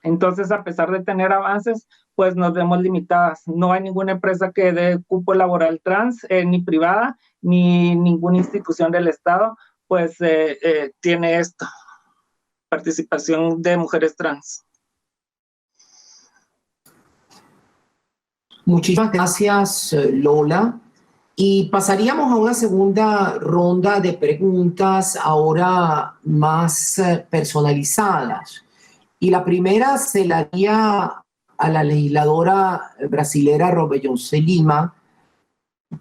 Entonces, a pesar de tener avances, pues nos vemos limitadas. No hay ninguna empresa que dé cupo laboral trans, ni privada, ni ninguna institución del Estado, pues tiene esto, participación de mujeres trans. Muchísimas gracias, Lola. Y pasaríamos a una segunda ronda de preguntas ahora más personalizadas. Y la primera se la haría a la legisladora brasilera Robeyonce Lima,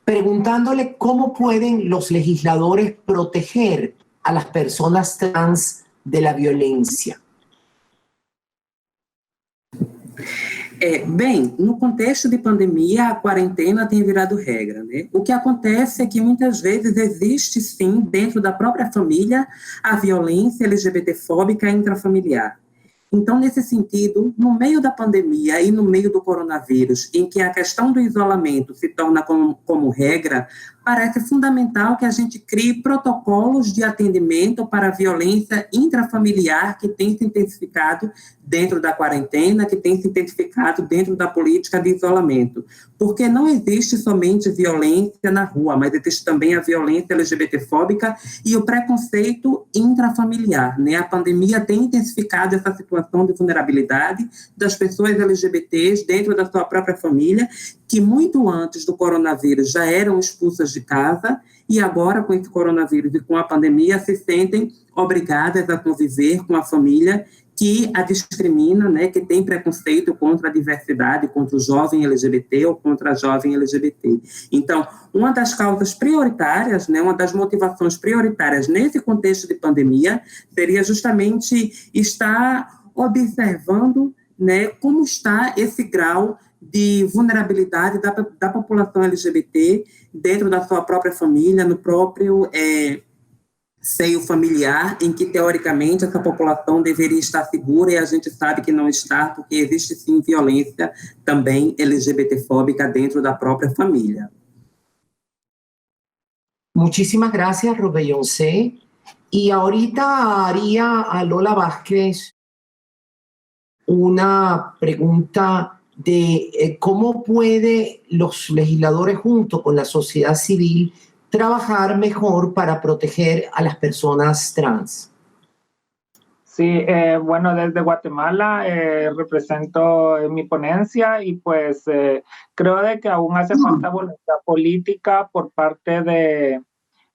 preguntándole cómo pueden los legisladores proteger a las personas trans de la violencia. Bem, no contexto de pandemia, a quarentena tem virado regra, né? O que acontece é que muitas vezes existe, sim, dentro da própria família, a violência LGBTfóbica intrafamiliar. Então, nesse sentido, no meio da pandemia e no meio do coronavírus, em que a questão do isolamento se torna como regra, parece fundamental que a gente crie protocolos de atendimento para a violência intrafamiliar que tem se intensificado dentro da quarentena, que tem se intensificado dentro da política de isolamento. Porque não existe somente violência na rua, mas existe também a violência LGBTfóbica e o preconceito intrafamiliar, né? A pandemia tem intensificado essa situação de vulnerabilidade das pessoas LGBTs dentro da sua própria família, que muito antes do coronavírus já eram expulsas de casa e agora, com esse coronavírus e com a pandemia, se sentem obrigadas a conviver com a família que a discrimina, né, que tem preconceito contra a diversidade, contra o jovem LGBT ou contra a jovem LGBT. Então, uma das causas prioritárias, né, uma das motivações prioritárias nesse contexto de pandemia seria justamente estar observando, né, como está esse grau de vulnerabilidade da população LGBT dentro da sua própria família, no próprio seio familiar, em que, teoricamente, essa população deveria estar segura e a gente sabe que não está, porque existe, sim, violência também LGBTfóbica dentro da própria família. Muchísimas gracias, Robeyonce. Y ahorita haría a Lola Vázquez una pregunta de cómo puede los legisladores junto con la sociedad civil trabajar mejor para proteger a las personas trans. Sí, bueno, desde Guatemala represento mi ponencia y pues creo de que aún hace falta voluntad política por parte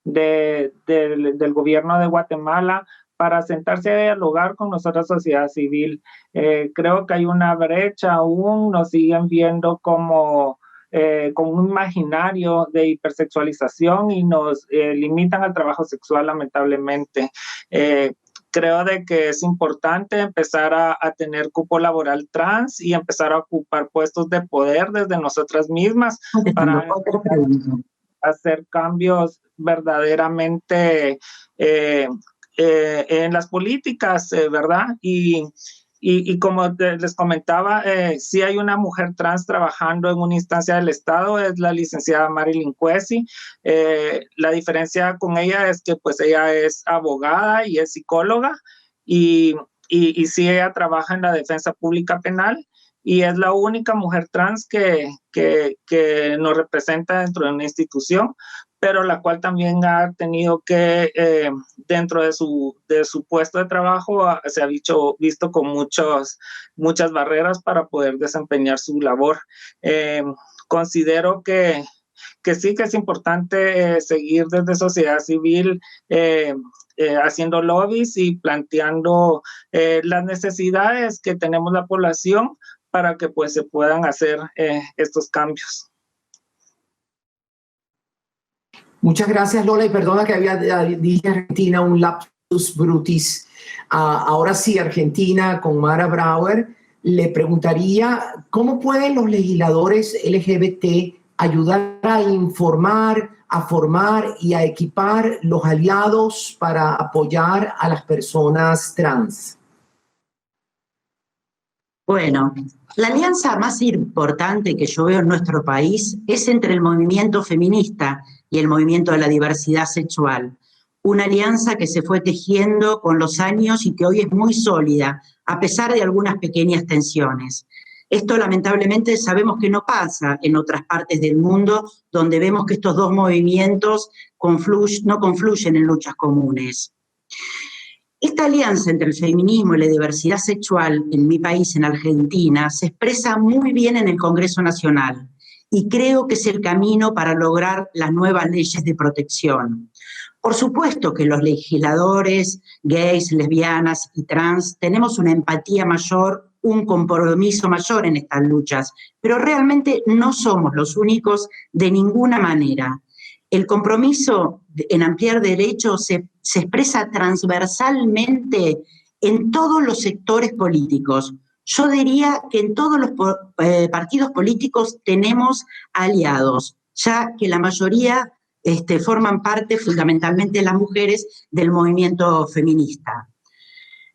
del gobierno de Guatemala para sentarse a dialogar con nuestra sociedad civil. Creo que hay una brecha aún, nos siguen viendo como con un imaginario de hipersexualización y nos limitan al trabajo sexual, lamentablemente. Creo de que es importante empezar a tener cupo laboral trans y empezar a ocupar puestos de poder desde nosotras mismas para hacer cambios verdaderamente en las políticas, ¿verdad? Y como les comentaba, sí hay una mujer trans trabajando en una instancia del Estado, es la licenciada Marilyn Cuesi. La diferencia con ella es que pues ella es abogada y es psicóloga y sí ella trabaja en la defensa pública penal y es la única mujer trans que nos representa dentro de una institución, pero la cual también ha tenido que, dentro de su puesto de trabajo, se ha visto con muchas barreras para poder desempeñar su labor. Considero que sí que es importante seguir desde sociedad civil haciendo lobbies y planteando las necesidades que tenemos la población para que pues se puedan hacer estos cambios. Muchas gracias, Lola, y perdona que había dicho Argentina un lapsus brutis. Ahora sí, Argentina con Mara Brauer, le preguntaría cómo pueden los legisladores LGBT ayudar a informar, a formar y a equipar los aliados para apoyar a las personas trans. Bueno, la alianza más importante que yo veo en nuestro país es entre el movimiento feminista y el movimiento de la diversidad sexual. Una alianza que se fue tejiendo con los años y que hoy es muy sólida, a pesar de algunas pequeñas tensiones. Esto lamentablemente sabemos que no pasa en otras partes del mundo, donde vemos que estos dos movimientos no confluyen en luchas comunes. Esta alianza entre el feminismo y la diversidad sexual en mi país, en Argentina, se expresa muy bien en el Congreso Nacional y creo que es el camino para lograr las nuevas leyes de protección. Por supuesto que los legisladores gays, lesbianas y trans tenemos una empatía mayor, un compromiso mayor en estas luchas, pero realmente no somos los únicos de ninguna manera. El compromiso en ampliar derechos se expresa transversalmente en todos los sectores políticos. Yo diría que en todos los partidos políticos tenemos aliados, ya que la mayoría forman parte fundamentalmente las mujeres del movimiento feminista.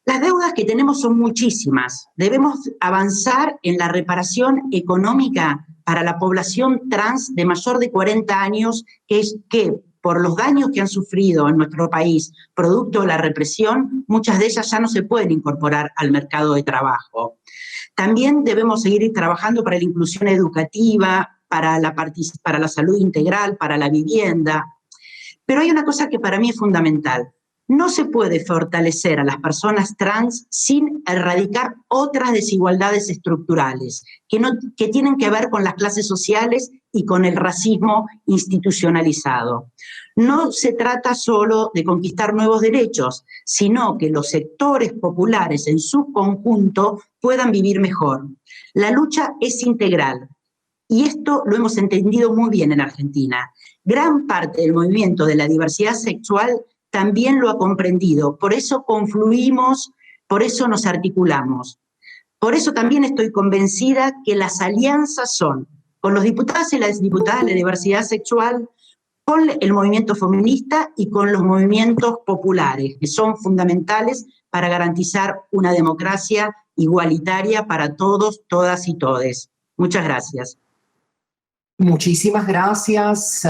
Las deudas que tenemos son muchísimas. Debemos avanzar en la reparación económica para la población trans de mayor de 40 años, que por los daños que han sufrido en nuestro país, producto de la represión, muchas de ellas ya no se pueden incorporar al mercado de trabajo. También debemos seguir trabajando para la inclusión educativa, para la salud integral, para la vivienda. Pero hay una cosa que para mí es fundamental. No se puede fortalecer a las personas trans sin erradicar otras desigualdades estructurales que tienen que ver con las clases sociales y con el racismo institucionalizado. No se trata solo de conquistar nuevos derechos, sino que los sectores populares en su conjunto puedan vivir mejor. La lucha es integral y esto lo hemos entendido muy bien en Argentina. Gran parte del movimiento de la diversidad sexual también lo ha comprendido, por eso confluimos, por eso nos articulamos. Por eso también estoy convencida que las alianzas son con los diputados y las diputadas de la diversidad sexual, con el movimiento feminista y con los movimientos populares, que son fundamentales para garantizar una democracia igualitaria para todos, todas y todes. Muchas gracias. Muchísimas gracias.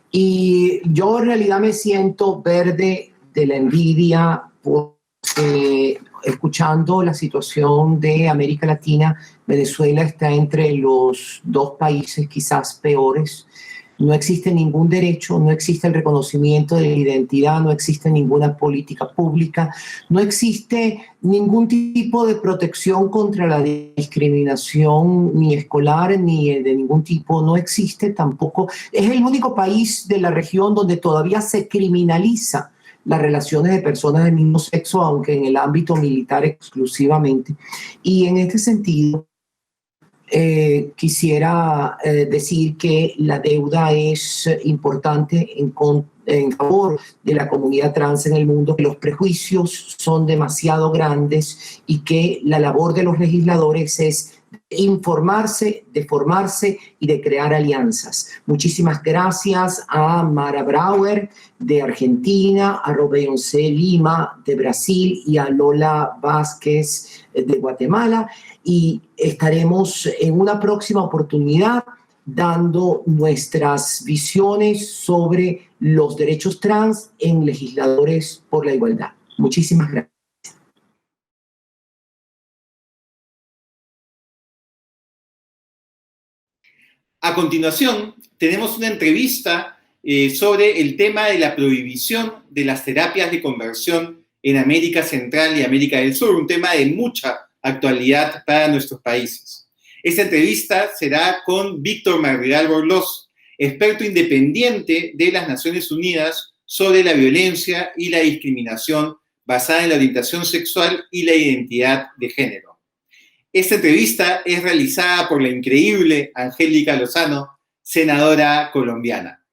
Y yo en realidad me siento verde de la envidia porque escuchando la situación de América Latina, Venezuela está entre los dos países quizás peores No existe ningún derecho, no existe el reconocimiento de la identidad, no existe ninguna política pública, no existe ningún tipo de protección contra la discriminación ni escolar ni de ningún tipo, no existe tampoco. Es el único país de la región donde todavía se criminaliza las relaciones de personas del mismo sexo, aunque en el ámbito militar exclusivamente. Y en este sentido, quisiera decir que la deuda es importante en favor de la comunidad trans en el mundo, que los prejuicios son demasiado grandes y que la labor de los legisladores es informarse, de formarse y de crear alianzas. Muchísimas gracias a Mara Brauer de Argentina, a Beyoncé Lima de Brasil y a Lola Vázquez de Guatemala, y estaremos en una próxima oportunidad dando nuestras visiones sobre los derechos trans en Legisladores por la Igualdad. Muchísimas gracias. A continuación, tenemos una entrevista sobre el tema de la prohibición de las terapias de conversión en América Central y América del Sur, un tema de mucha actualidad para nuestros países. Esta entrevista será con Víctor Madrigal Borlós, experto independiente de las Naciones Unidas sobre la violencia y la discriminación basada en la orientación sexual y la identidad de género. Esta entrevista es realizada por la increíble Angélica Lozano, senadora colombiana.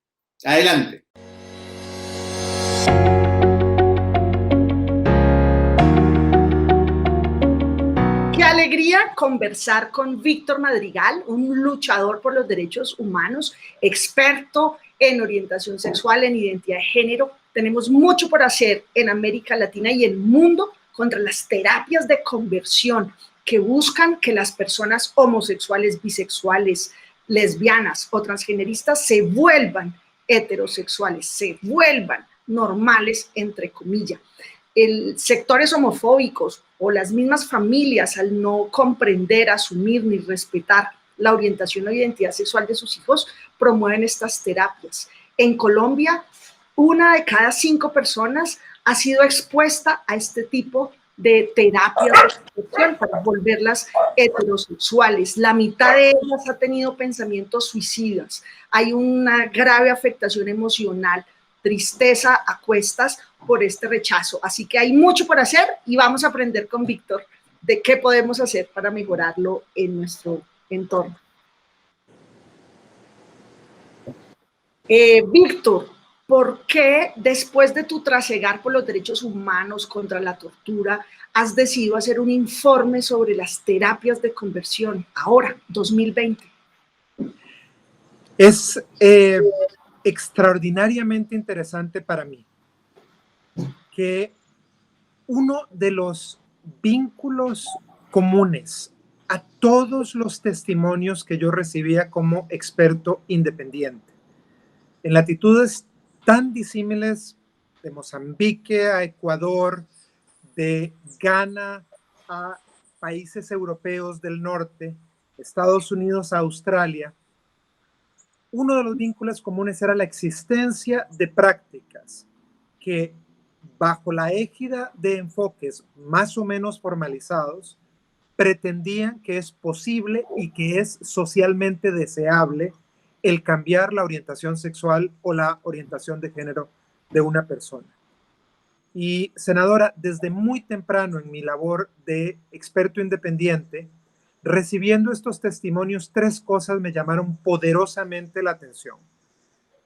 Adelante. Qué alegría conversar con Víctor Madrigal, un luchador por los derechos humanos, experto en orientación sexual, en identidad de género. Tenemos mucho por hacer en América Latina y el mundo contra las terapias de conversión que buscan que las personas homosexuales, bisexuales, lesbianas o transgeneristas se vuelvan heterosexuales, se vuelvan normales, entre comillas. Sectores homofóbicos o las mismas familias, al no comprender, asumir ni respetar la orientación o identidad sexual de sus hijos, promueven estas terapias. En Colombia, 1 de cada 5 personas ha sido expuesta a este tipo de terapias de conversión para volverlas heterosexuales. La mitad de ellas ha tenido pensamientos suicidas. Hay una grave afectación emocional, tristeza a cuestas por este rechazo. Así que hay mucho por hacer y vamos a aprender con Víctor de qué podemos hacer para mejorarlo en nuestro entorno. Víctor, ¿por qué después de tu trasegar por los derechos humanos contra la tortura has decidido hacer un informe sobre las terapias de conversión ahora, 2020? Es extraordinariamente interesante para mí que uno de los vínculos comunes a todos los testimonios que yo recibía como experto independiente, en latitudes tan disímiles, de Mozambique a Ecuador, de Ghana a países europeos del norte, Estados Unidos a Australia, uno de los vínculos comunes era la existencia de prácticas que, bajo la égida de enfoques más o menos formalizados, pretendían que es posible y que es socialmente deseable el cambiar la orientación sexual o la orientación de género de una persona. Y, senadora, desde muy temprano en mi labor de experto independiente, recibiendo estos testimonios, 3 cosas me llamaron poderosamente la atención.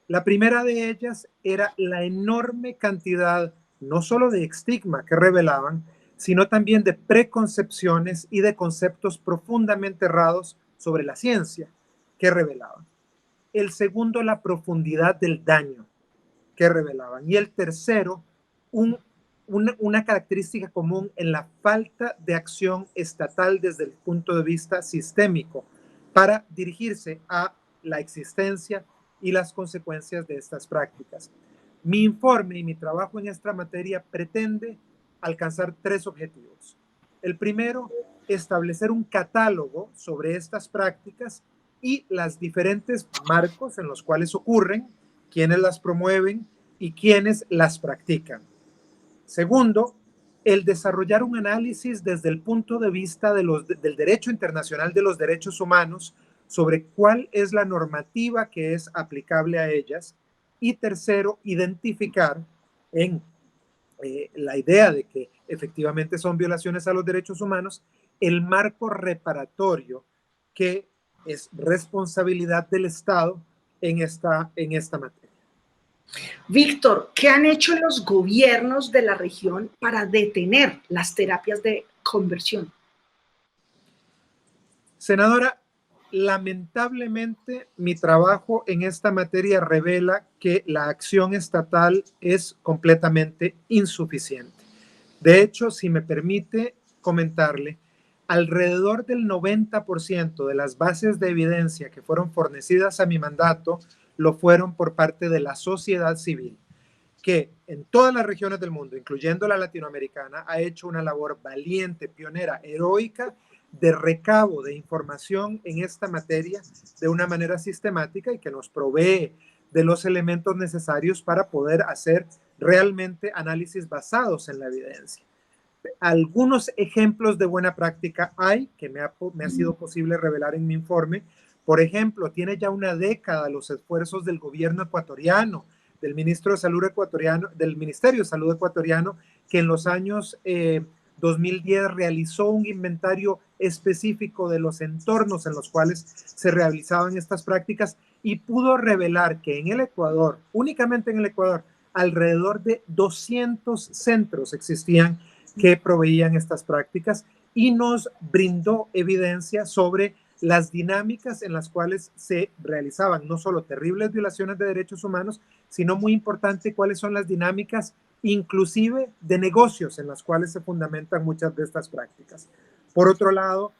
La primera de ellas era la enorme cantidad, no solo de estigma que revelaban, sino también de preconcepciones y de conceptos profundamente errados sobre la ciencia que revelaban. El segundo, la profundidad del daño que revelaban. Y el tercero, una característica común en la falta de acción estatal desde el punto de vista sistémico para dirigirse a la existencia y las consecuencias de estas prácticas. Mi informe y mi trabajo en esta materia pretende alcanzar 3 objetivos. El primero, establecer un catálogo sobre estas prácticas y los diferentes marcos en los cuales ocurren, quiénes las promueven y quiénes las practican. Segundo, el desarrollar un análisis desde el punto de vista del derecho internacional de los derechos humanos sobre cuál es la normativa que es aplicable a ellas. Y tercero, identificar en la idea de que efectivamente son violaciones a los derechos humanos, el marco reparatorio que es responsabilidad del Estado en esta materia. Víctor, ¿qué han hecho los gobiernos de la región para detener las terapias de conversión? Senadora, lamentablemente mi trabajo en esta materia revela que la acción estatal es completamente insuficiente. De hecho, si me permite comentarle, alrededor del 90% de las bases de evidencia que fueron fornecidas a mi mandato lo fueron por parte de la sociedad civil, que en todas las regiones del mundo, incluyendo la latinoamericana, ha hecho una labor valiente, pionera, heroica, de recabo de información en esta materia de una manera sistemática y que nos provee de los elementos necesarios para poder hacer realmente análisis basados en la evidencia. Algunos ejemplos de buena práctica hay que me ha sido posible revelar en mi informe. Por ejemplo, tiene ya una década los esfuerzos del gobierno ecuatoriano, del Ministerio de Salud ecuatoriano, que en los años 2010 realizó un inventario específico de los entornos en los cuales se realizaban estas prácticas y pudo revelar que en el Ecuador, únicamente en el Ecuador, alrededor de 200 centros existían que proveían estas prácticas y nos brindó evidencia sobre las dinámicas en las cuales se realizaban no solo terribles violaciones de derechos humanos, sino muy importante cuáles son las dinámicas inclusive de negocios en las cuales se fundamentan muchas de estas prácticas. Por otro lado,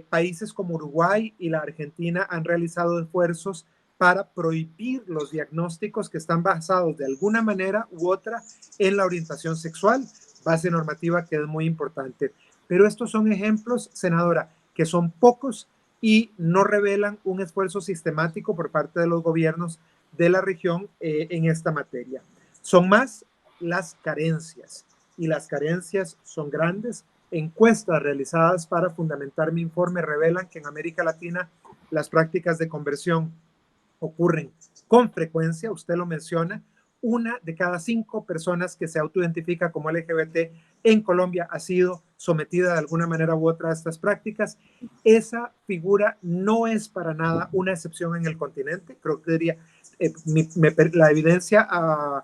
países como Uruguay y la Argentina han realizado esfuerzos para prohibir los diagnósticos que están basados de alguna manera u otra en la orientación sexual, base normativa que es muy importante. Pero estos son ejemplos, senadora, que son pocos y no revelan un esfuerzo sistemático por parte de los gobiernos de la región en esta materia. Son más las carencias, y las carencias son grandes. Encuestas realizadas para fundamentar mi informe revelan que en América Latina las prácticas de conversión ocurren con frecuencia, usted lo menciona, 1 de cada 5 personas que se autoidentifica como LGBT en Colombia ha sido sometida de alguna manera u otra a estas prácticas. Esa figura no es para nada una excepción en el continente. Creo que diría, la evidencia a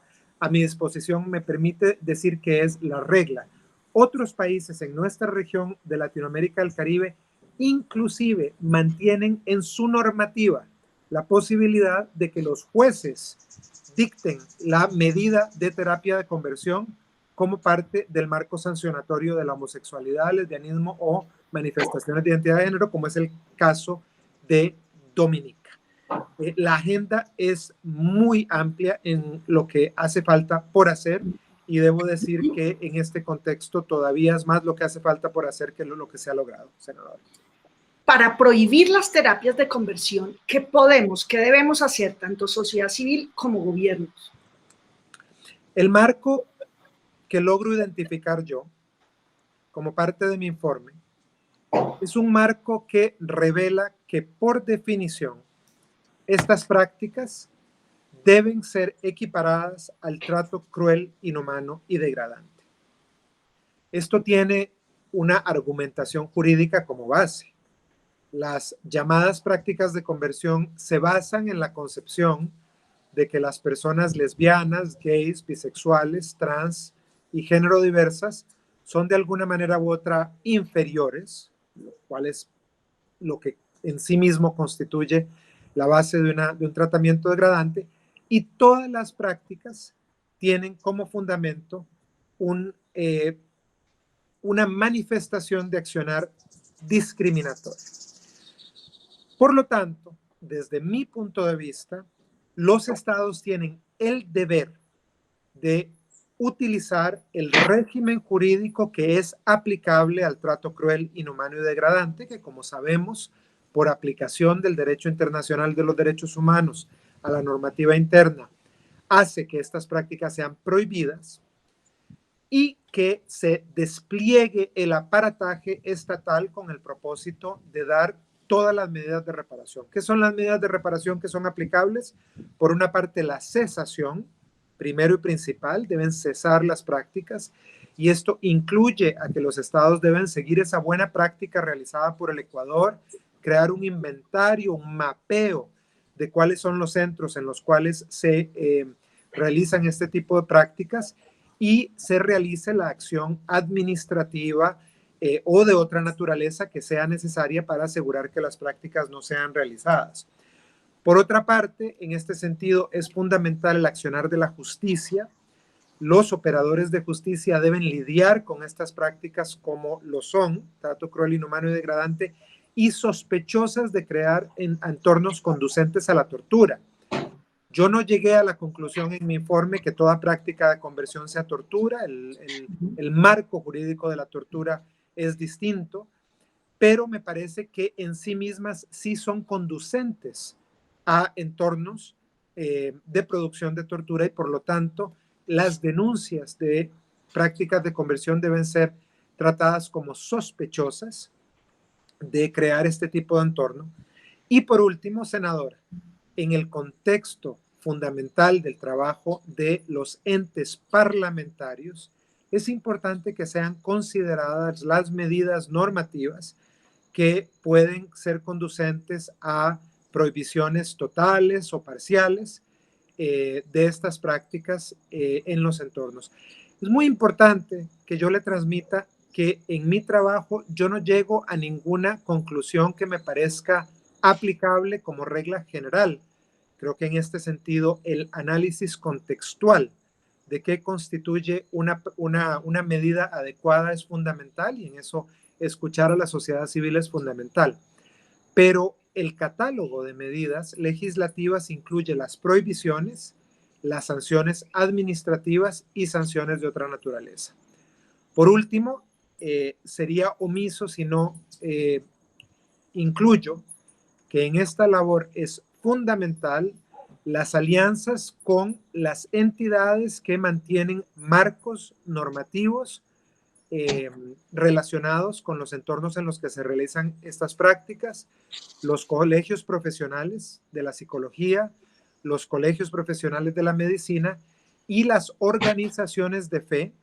mi disposición me permite decir que es la regla. Otros países en nuestra región de Latinoamérica y el Caribe inclusive mantienen en su normativa la posibilidad de que los jueces dicten la medida de terapia de conversión como parte del marco sancionatorio de la homosexualidad, lesbianismo o manifestaciones de identidad de género, como es el caso de Dominica. La agenda es muy amplia en lo que hace falta por hacer y debo decir que en este contexto todavía es más lo que hace falta por hacer que lo que se ha logrado, senador. Para prohibir las terapias de conversión, ¿qué debemos hacer tanto sociedad civil como gobiernos? El marco que logro identificar yo como parte de mi informe es un marco que revela que por definición estas prácticas deben ser equiparadas al trato cruel, inhumano y degradante. Esto tiene una argumentación jurídica como base. Las llamadas prácticas de conversión se basan en la concepción de que las personas lesbianas, gays, bisexuales, trans y género diversas son de alguna manera u otra inferiores, lo cual es lo que en sí mismo constituye la base de un tratamiento degradante, y todas las prácticas tienen como fundamento una manifestación de accionar discriminatorio. Por lo tanto, desde mi punto de vista, los estados tienen el deber de utilizar el régimen jurídico que es aplicable al trato cruel, inhumano y degradante, que como sabemos por aplicación del derecho internacional de los derechos humanos a la normativa interna, hace que estas prácticas sean prohibidas y que se despliegue el aparataje estatal con el propósito de dar todas las medidas de reparación. ¿Qué son las medidas de reparación que son aplicables? Por una parte, la cesación, primero y principal, deben cesar las prácticas, y esto incluye a que los estados deben seguir esa buena práctica realizada por el Ecuador, crear un inventario, un mapeo de cuáles son los centros en los cuales se realizan este tipo de prácticas y se realice la acción administrativa o de otra naturaleza que sea necesaria para asegurar que las prácticas no sean realizadas. Por otra parte, en este sentido, es fundamental el accionar de la justicia. Los operadores de justicia deben lidiar con estas prácticas como lo son, trato cruel, inhumano y degradante, y sospechosas de crear entornos conducentes a la tortura. Yo no llegué a la conclusión en mi informe que toda práctica de conversión sea tortura, el marco jurídico de la tortura es distinto, pero me parece que en sí mismas sí son conducentes a entornos de producción de tortura, y por lo tanto las denuncias de prácticas de conversión deben ser tratadas como sospechosas de crear este tipo de entorno. Y por último, senadora, en el contexto fundamental del trabajo de los entes parlamentarios, es importante que sean consideradas las medidas normativas que pueden ser conducentes a prohibiciones totales o parciales de estas prácticas en los entornos. Es muy importante que yo le transmita que en mi trabajo yo no llego a ninguna conclusión que me parezca aplicable como regla general. Creo que en este sentido el análisis contextual de qué constituye una medida adecuada es fundamental, y en eso escuchar a la sociedad civil es fundamental. Pero el catálogo de medidas legislativas incluye las prohibiciones, las sanciones administrativas y sanciones de otra naturaleza. Por último, sería omiso si no incluyo que en esta labor es fundamental las alianzas con las entidades que mantienen marcos normativos relacionados con los entornos en los que se realizan estas prácticas, los colegios profesionales de la psicología, los colegios profesionales de la medicina y las organizaciones de fe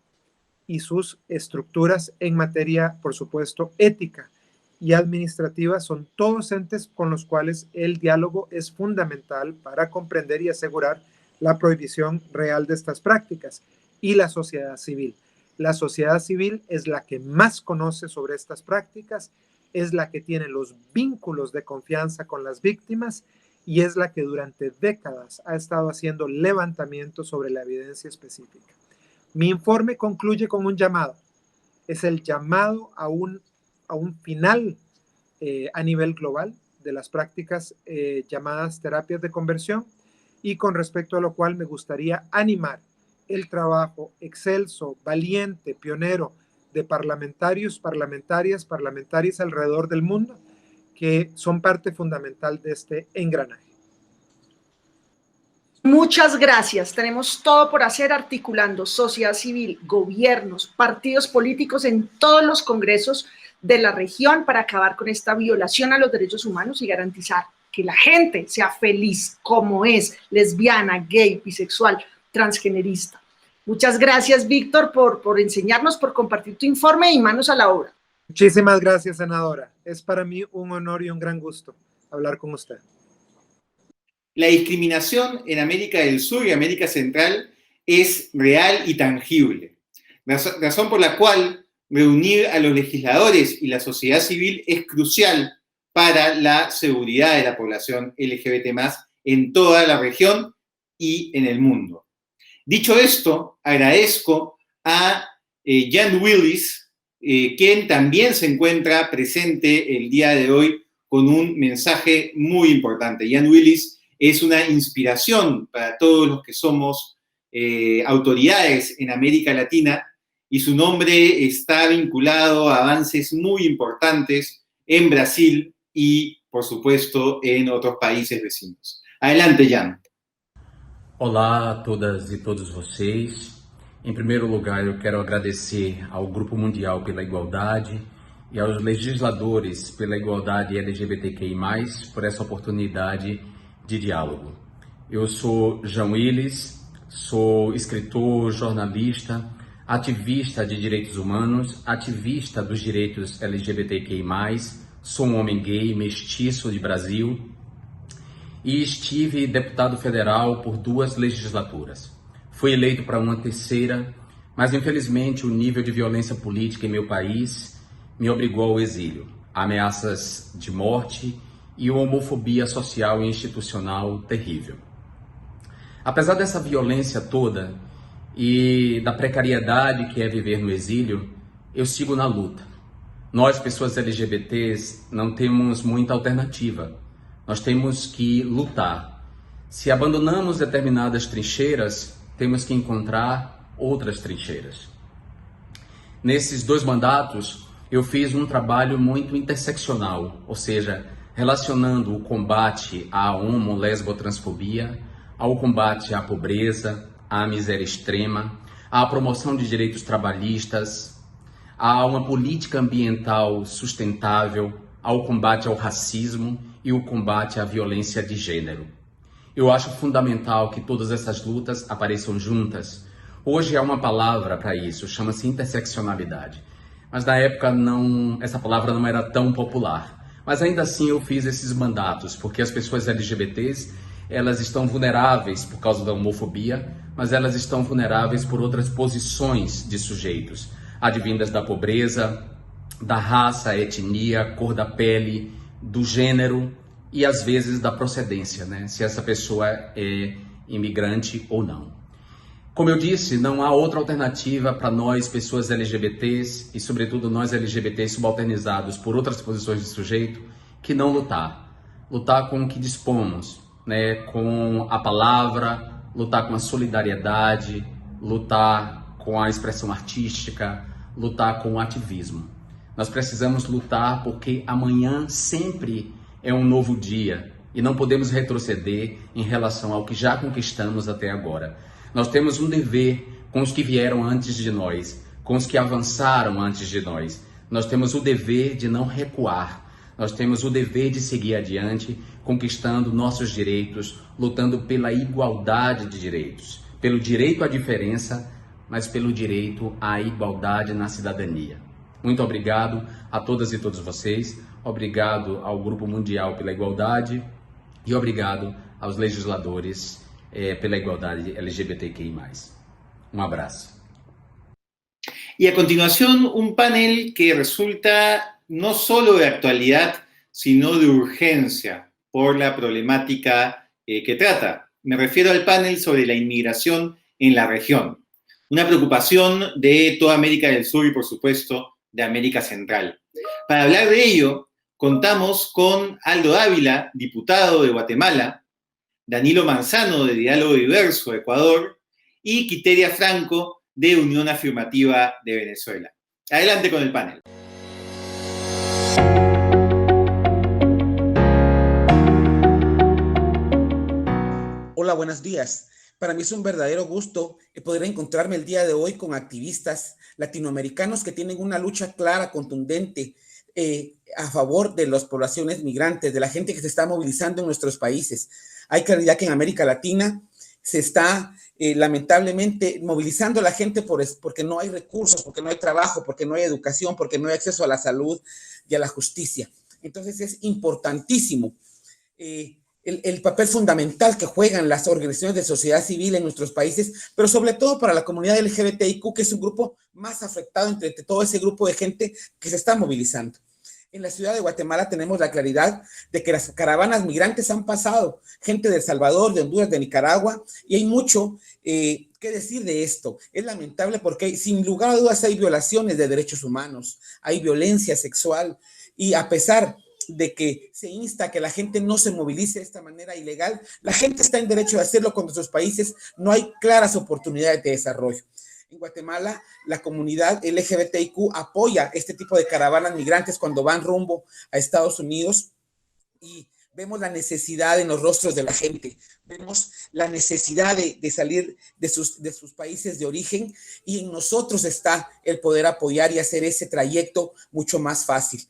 y sus estructuras en materia, por supuesto, ética y administrativa. Son todos entes con los cuales el diálogo es fundamental para comprender y asegurar la prohibición real de estas prácticas. Y la sociedad civil. La sociedad civil es la que más conoce sobre estas prácticas, es la que tiene los vínculos de confianza con las víctimas y es la que durante décadas ha estado haciendo levantamientos sobre la evidencia específica. Mi informe concluye con un llamado. Es el llamado a un final a nivel global de las prácticas llamadas terapias de conversión, y con respecto a lo cual me gustaría animar el trabajo excelso, valiente, pionero de parlamentarios, parlamentarias alrededor del mundo que son parte fundamental de este engranaje. Muchas gracias. Tenemos todo por hacer articulando sociedad civil, gobiernos, partidos políticos en todos los congresos de la región para acabar con esta violación a los derechos humanos y garantizar que la gente sea feliz como es, lesbiana, gay, bisexual, transgenerista. Muchas gracias, Víctor, por enseñarnos, por compartir tu informe, y manos a la obra. Muchísimas gracias, senadora. Es para mí un honor y un gran gusto hablar con usted. La discriminación en América del Sur y América Central es real y tangible, razón por la cual reunir a los legisladores y la sociedad civil es crucial para la seguridad de la población LGBT+ en toda la región y en el mundo. Dicho esto, agradezco a Jan Willis, quien también se encuentra presente el día de hoy con un mensaje muy importante. Jan Willis es una inspiración para todos los que somos autoridades en América Latina, y su nombre está vinculado a avances muy importantes en Brasil y por supuesto, en otros países vecinos. Adelante, Jan. Olá a todas e todos vocês. Em primeiro lugar, eu quero agradecer ao Grupo Mundial pela Igualdade e aos legisladores pela igualdade LGBTQI+, por essa oportunidade de diálogo. Eu sou João Willis, sou escritor, jornalista, ativista de direitos humanos, ativista dos direitos LGBTQI+, sou um homem gay, mestiço de Brasil e estive deputado federal por 2 legislaturas. Fui eleito para uma terceira, mas infelizmente o nível de violência política em meu país me obrigou ao exílio, ameaças de morte e uma homofobia social e institucional terrível. Apesar dessa violência toda e da precariedade que é viver no exílio, eu sigo na luta. Nós, pessoas LGBTs, não temos muita alternativa. Nós temos que lutar. Se abandonamos determinadas trincheiras, temos que encontrar outras trincheiras. Nesses 2 mandatos, eu fiz um trabalho muito interseccional, ou seja, relacionando o combate à homo-lesbo-transfobia, ao combate à pobreza, à miséria extrema, à promoção de direitos trabalhistas, a uma política ambiental sustentável, ao combate ao racismo e o combate à violência de gênero. Eu acho fundamental que todas essas lutas apareçam juntas. Hoje há uma palavra para isso, chama-se interseccionalidade. Mas na época essa palavra não era tão popular. Mas ainda assim eu fiz esses mandatos, porque as pessoas LGBTs, elas estão vulneráveis por causa da homofobia, mas elas estão vulneráveis por outras posições de sujeitos, advindas da pobreza, da raça, etnia, cor da pele, do gênero e às vezes da procedência, né? Se essa pessoa é imigrante ou não. Como eu disse, não há outra alternativa para nós, pessoas LGBTs, e sobretudo nós LGBTs subalternizados por outras posições de sujeito, que não lutar. Lutar com o que dispomos, né? Com a palavra, lutar com a solidariedade, lutar com a expressão artística, lutar com o ativismo. Nós precisamos lutar porque amanhã sempre é um novo dia e não podemos retroceder em relação ao que já conquistamos até agora. Nós temos um dever com os que vieram antes de nós, com os que avançaram antes de nós. Nós temos o dever de não recuar. Nós temos o dever de seguir adiante, conquistando nossos direitos, lutando pela igualdade de direitos, pelo direito à diferença, mas pelo direito à igualdade na cidadania. Muito obrigado a todas e todos vocês, obrigado ao Grupo Mundial pela Igualdade e obrigado aos legisladores pela igualdade LGBTQI+. Um abraço. Y a continuación, un panel que resulta no solo de actualidad, sino de urgencia por la problemática que trata. Me refiero al panel sobre la inmigración en la región. Una preocupación de toda América del Sur y, por supuesto, de América Central. Para hablar de ello, contamos con Aldo Dávila, diputado de Guatemala, Danilo Manzano, de Diálogo Diverso, Ecuador, y Quiteria Franco, de Unión Afirmativa de Venezuela. Adelante con el panel. Hola, buenos días. Para mí es un verdadero gusto poder encontrarme el día de hoy con activistas latinoamericanos que tienen una lucha clara, contundente, a favor de las poblaciones migrantes, de la gente que se está movilizando en nuestros países. Hay claridad que en América Latina se está lamentablemente movilizando a la gente porque no hay recursos, porque no hay trabajo, porque no hay educación, porque no hay acceso a la salud y a la justicia. Entonces es importantísimo el papel fundamental que juegan las organizaciones de sociedad civil en nuestros países, pero sobre todo para la comunidad LGBTIQ, que es un grupo más afectado entre todo ese grupo de gente que se está movilizando. En la ciudad de Guatemala tenemos la claridad de que las caravanas migrantes han pasado, gente de El Salvador, de Honduras, de Nicaragua, y hay mucho que decir de esto. Es lamentable porque sin lugar a dudas hay violaciones de derechos humanos, hay violencia sexual, y a pesar de que se insta a que la gente no se movilice de esta manera ilegal, la gente está en derecho de hacerlo cuando en sus países no hay claras oportunidades de desarrollo. En Guatemala, la comunidad LGBTIQ apoya este tipo de caravanas migrantes cuando van rumbo a Estados Unidos, y vemos la necesidad en los rostros de la gente, vemos la necesidad de salir de sus países de origen, y en nosotros está el poder apoyar y hacer ese trayecto mucho más fácil.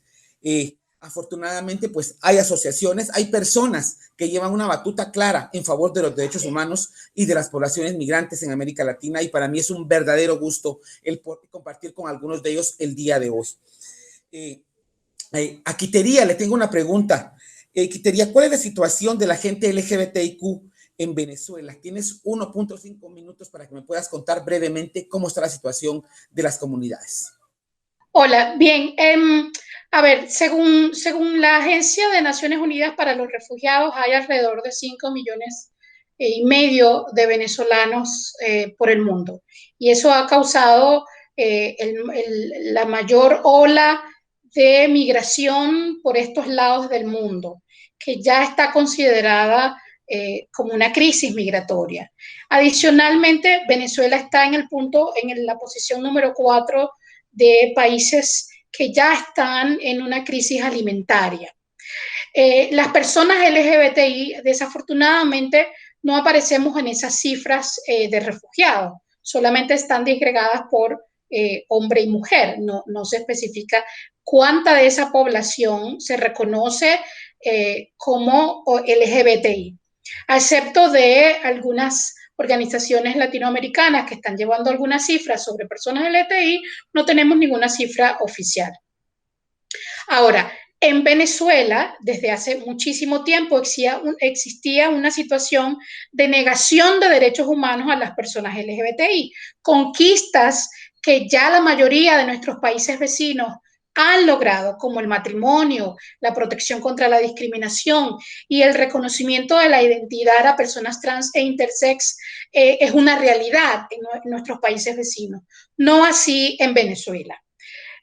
Afortunadamente, pues hay asociaciones, hay personas que llevan una batuta clara en favor de los derechos humanos y de las poblaciones migrantes en América Latina, y para mí es un verdadero gusto el poder compartir con algunos de ellos el día de hoy. A Quitería le tengo una pregunta. Quitería, ¿cuál es la situación de la gente LGBTIQ en Venezuela? Tienes 1.5 minutos para que me puedas contar brevemente cómo está la situación de las comunidades. Hola, bien. A ver, según la Agencia de Naciones Unidas para los Refugiados, hay alrededor de 5,5 millones de venezolanos por el mundo. Y eso ha causado la mayor ola de migración por estos lados del mundo, que ya está considerada como una crisis migratoria. Adicionalmente, Venezuela está en la posición número 4 de países que ya están en una crisis alimentaria. Las personas LGBTI, desafortunadamente, no aparecemos en esas cifras de refugiados, solamente están disgregadas por hombre y mujer, no se especifica cuánta de esa población se reconoce como LGBTI, a excepto de algunas organizaciones latinoamericanas que están llevando algunas cifras sobre personas LGBTI, no tenemos ninguna cifra oficial. Ahora, en Venezuela, desde hace muchísimo tiempo existía una situación de negación de derechos humanos a las personas LGBTI, conquistas que ya la mayoría de nuestros países vecinos han logrado, como el matrimonio, la protección contra la discriminación y el reconocimiento de la identidad a personas trans e intersex, es una realidad en nuestros países vecinos, no así en Venezuela.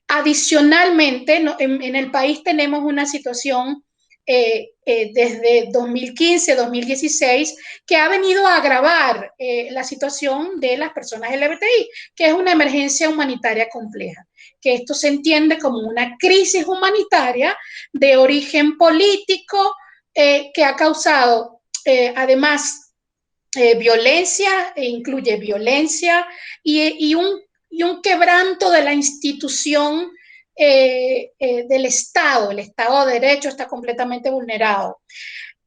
Adicionalmente, en el país tenemos una situación desde 2015-2016 que ha venido a agravar la situación de las personas LGBTI, que es una emergencia humanitaria compleja, que esto se entiende como una crisis humanitaria de origen político que ha causado además violencia, incluye violencia y un quebranto de la institución del Estado. El Estado de Derecho está completamente vulnerado.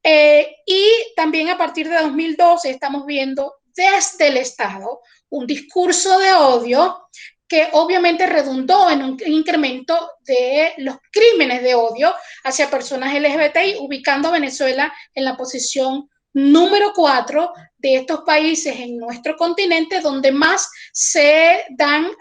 Y también a partir de 2012 estamos viendo desde el Estado un discurso de odio que obviamente redundó en un incremento de los crímenes de odio hacia personas LGBTI, ubicando a Venezuela en la posición número 4 de estos países en nuestro continente donde más se dan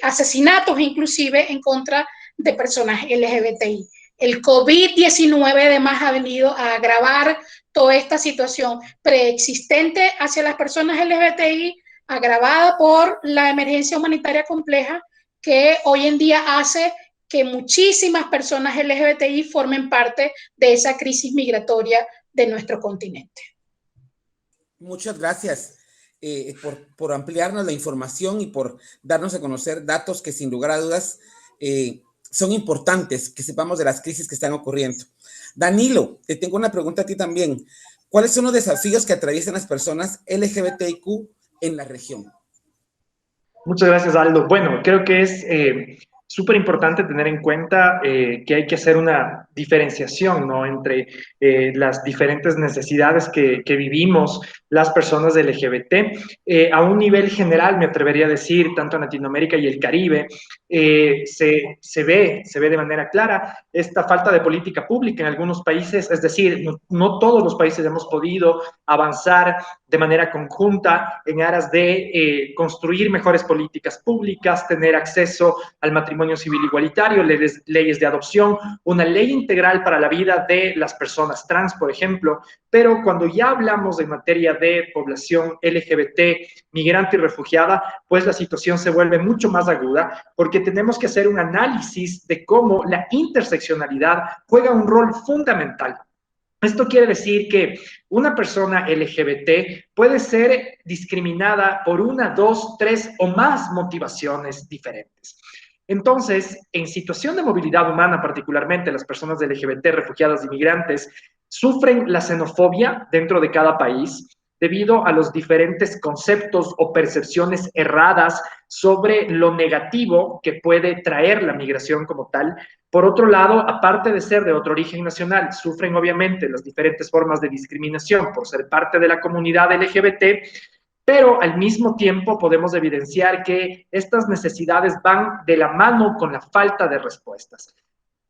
asesinatos inclusive en contra de personas LGBTI. El COVID-19 además ha venido a agravar toda esta situación preexistente hacia las personas LGBTI, agravada por la emergencia humanitaria compleja que hoy en día hace que muchísimas personas LGBTI formen parte de esa crisis migratoria de nuestro continente. Muchas gracias por ampliarnos la información y por darnos a conocer datos que sin lugar a dudas son importantes, que sepamos de las crisis que están ocurriendo. Danilo, te tengo una pregunta a ti también. ¿Cuáles son los desafíos que atraviesan las personas LGBTIQ en la región? Muchas gracias, Aldo. Bueno, creo que es súper importante tener en cuenta que hay que hacer una diferenciación, ¿no?, entre las diferentes necesidades que vivimos las personas LGBT. A un nivel general, me atrevería a decir, tanto en Latinoamérica y el Caribe, se ve de manera clara esta falta de política pública en algunos países, es decir, no todos los países hemos podido avanzar de manera conjunta en aras de construir mejores políticas públicas, tener acceso al matrimonio civil igualitario, leyes de adopción, una ley integral para la vida de las personas trans, por ejemplo. Pero cuando ya hablamos de materia de población LGBT, migrante y refugiada, pues la situación se vuelve mucho más aguda, porque tenemos que hacer un análisis de cómo la interseccionalidad juega un rol fundamental. Esto quiere decir que una persona LGBT puede ser discriminada por 1, 2, 3 o más motivaciones diferentes. Entonces, en situación de movilidad humana, particularmente las personas LGBT, refugiadas y migrantes, sufren la xenofobia dentro de cada país debido a los diferentes conceptos o percepciones erradas sobre lo negativo que puede traer la migración como tal. Por otro lado, aparte de ser de otro origen nacional, sufren obviamente las diferentes formas de discriminación por ser parte de la comunidad LGBT, pero al mismo tiempo podemos evidenciar que estas necesidades van de la mano con la falta de respuestas.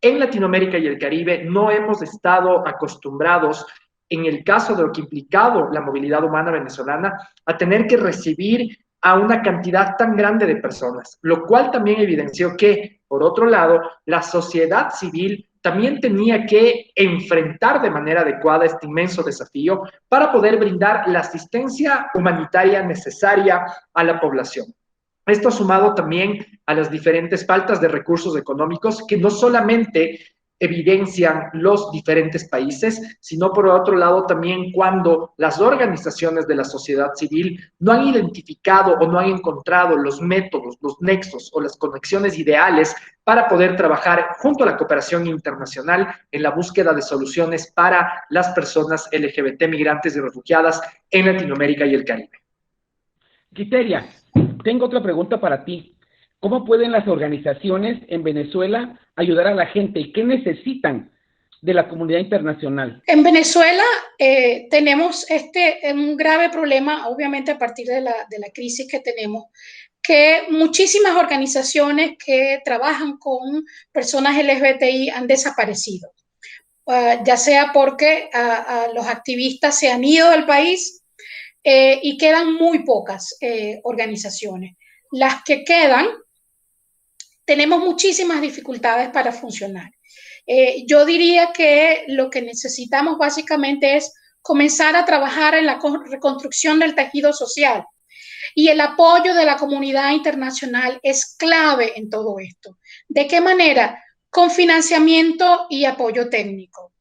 En Latinoamérica y el Caribe no hemos estado acostumbrados, en el caso de lo que ha implicado la movilidad humana venezolana, a tener que recibir a una cantidad tan grande de personas, lo cual también evidenció que, por otro lado, la sociedad civil también tenía que enfrentar de manera adecuada este inmenso desafío para poder brindar la asistencia humanitaria necesaria a la población. Esto sumado también a las diferentes faltas de recursos económicos que no solamente evidencian los diferentes países, sino por otro lado también cuando las organizaciones de la sociedad civil no han identificado o no han encontrado los métodos, los nexos o las conexiones ideales para poder trabajar junto a la cooperación internacional en la búsqueda de soluciones para las personas LGBT, migrantes y refugiadas en Latinoamérica y el Caribe. Quiteria, tengo otra pregunta para ti. ¿Cómo pueden las organizaciones en Venezuela ayudar a la gente y qué necesitan de la comunidad internacional? En Venezuela tenemos un grave problema, obviamente a partir de la crisis que tenemos, que muchísimas organizaciones que trabajan con personas LGBTI han desaparecido, ya sea porque los activistas se han ido del país y quedan muy pocas organizaciones. Las que quedan, tenemos muchísimas dificultades para funcionar. Yo diría que lo que necesitamos básicamente es comenzar a trabajar en la reconstrucción del tejido social, y el apoyo de la comunidad internacional es clave en todo esto. ¿De qué manera? Con financiamiento y apoyo técnico.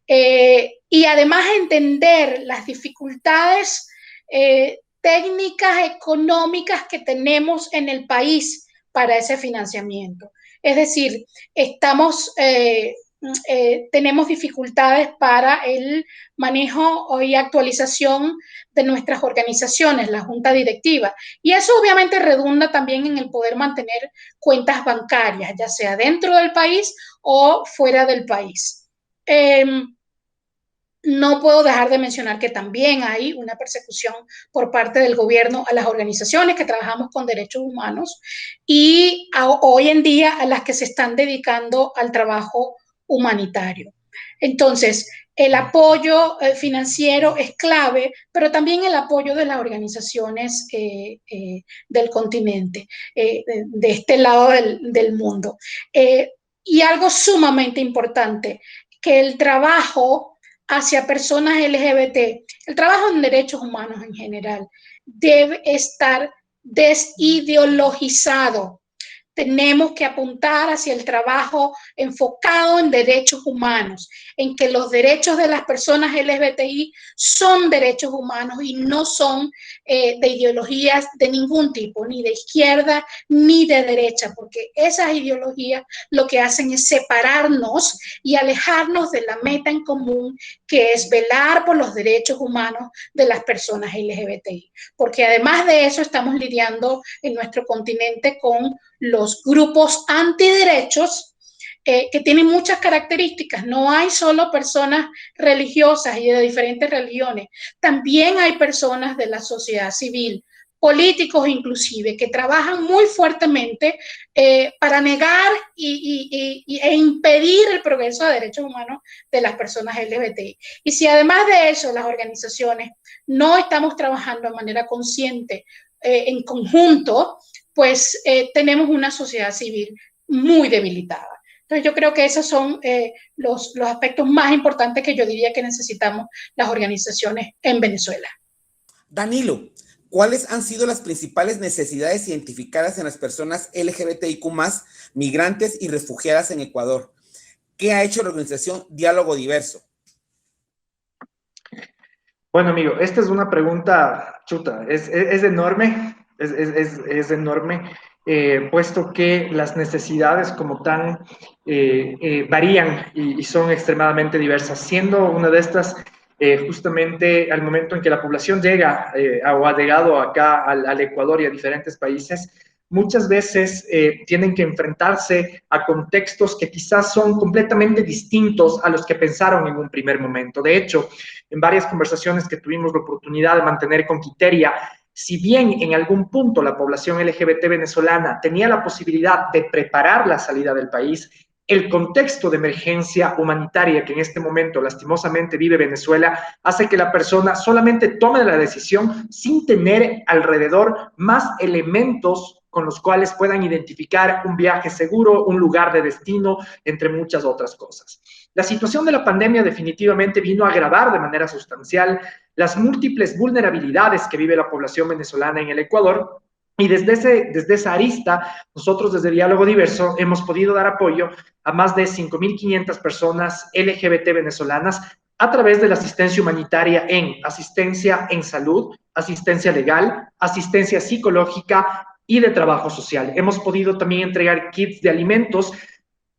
Y además entender las dificultades técnicas, económicas que tenemos en el país para ese financiamiento. Es decir, tenemos dificultades para el manejo y actualización de nuestras organizaciones, la junta directiva. Y eso obviamente redunda también en el poder mantener cuentas bancarias, ya sea dentro del país o fuera del país. No puedo dejar de mencionar que también hay una persecución por parte del gobierno a las organizaciones que trabajamos con derechos humanos y hoy en día a las que se están dedicando al trabajo humanitario. Entonces, el apoyo financiero es clave, pero también el apoyo de las organizaciones del continente, de este lado del mundo. Y algo sumamente importante, que el trabajo hacia personas LGBT, el trabajo en derechos humanos en general, debe estar desideologizado. Tenemos que apuntar hacia el trabajo enfocado en derechos humanos, en que los derechos de las personas LGBTI son derechos humanos y no son de ideologías de ningún tipo, ni de izquierda ni de derecha, porque esas ideologías lo que hacen es separarnos y alejarnos de la meta en común, que es velar por los derechos humanos de las personas LGBTI. Porque además de eso estamos lidiando en nuestro continente con los grupos antiderechos que tienen muchas características. No hay solo personas religiosas y de diferentes religiones, también hay personas de la sociedad civil, políticos inclusive, que trabajan muy fuertemente para negar e impedir el progreso de derechos humanos de las personas LGBTI. Y si además de eso las organizaciones no estamos trabajando de manera consciente en conjunto, pues tenemos una sociedad civil muy debilitada. Entonces yo creo que esos son los aspectos más importantes que yo diría que necesitamos las organizaciones en Venezuela. Danilo, ¿cuáles han sido las principales necesidades identificadas en las personas LGBTIQ+, migrantes y refugiadas en Ecuador? ¿Qué ha hecho la organización Diálogo Diverso? Bueno, amigo, esta es una pregunta chuta, es enorme, es enorme. puesto que las necesidades como tan varían y son extremadamente diversas, siendo una de estas justamente al momento en que la población llega o ha llegado acá al Ecuador y a diferentes países, muchas veces tienen que enfrentarse a contextos que quizás son completamente distintos a los que pensaron en un primer momento. De hecho, en varias conversaciones que tuvimos la oportunidad de mantener con Quiteria, si bien en algún punto la población LGBT venezolana tenía la posibilidad de preparar la salida del país, el contexto de emergencia humanitaria que en este momento lastimosamente vive Venezuela hace que la persona solamente tome la decisión sin tener alrededor más elementos con los cuales puedan identificar un viaje seguro, un lugar de destino, entre muchas otras cosas. La situación de la pandemia definitivamente vino a agravar de manera sustancial las múltiples vulnerabilidades que vive la población venezolana en el Ecuador, y desde esa arista, nosotros desde Diálogo Diverso hemos podido dar apoyo a más de 5.500 personas LGBT venezolanas a través de la asistencia humanitaria en asistencia en salud, asistencia legal, asistencia psicológica y de trabajo social. Hemos podido también entregar kits de alimentos,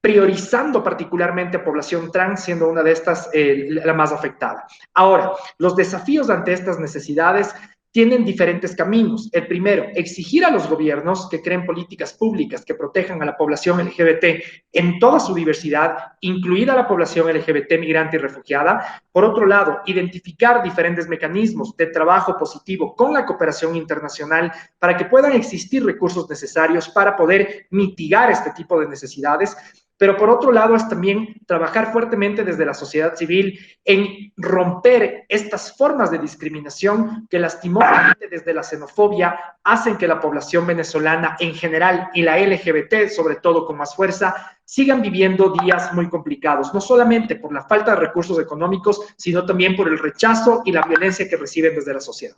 priorizando particularmente a población trans, siendo una de estas la más afectada. Ahora, los desafíos ante estas necesidades tienen diferentes caminos. El primero, exigir a los gobiernos que creen políticas públicas que protejan a la población LGBT en toda su diversidad, incluida la población LGBT migrante y refugiada. Por otro lado, identificar diferentes mecanismos de trabajo positivo con la cooperación internacional para que puedan existir recursos necesarios para poder mitigar este tipo de necesidades. Pero por otro lado es también trabajar fuertemente desde la sociedad civil en romper estas formas de discriminación que lastimosamente desde la xenofobia hacen que la población venezolana en general y la LGBT sobre todo con más fuerza sigan viviendo días muy complicados, no solamente por la falta de recursos económicos, sino también por el rechazo y la violencia que reciben desde la sociedad.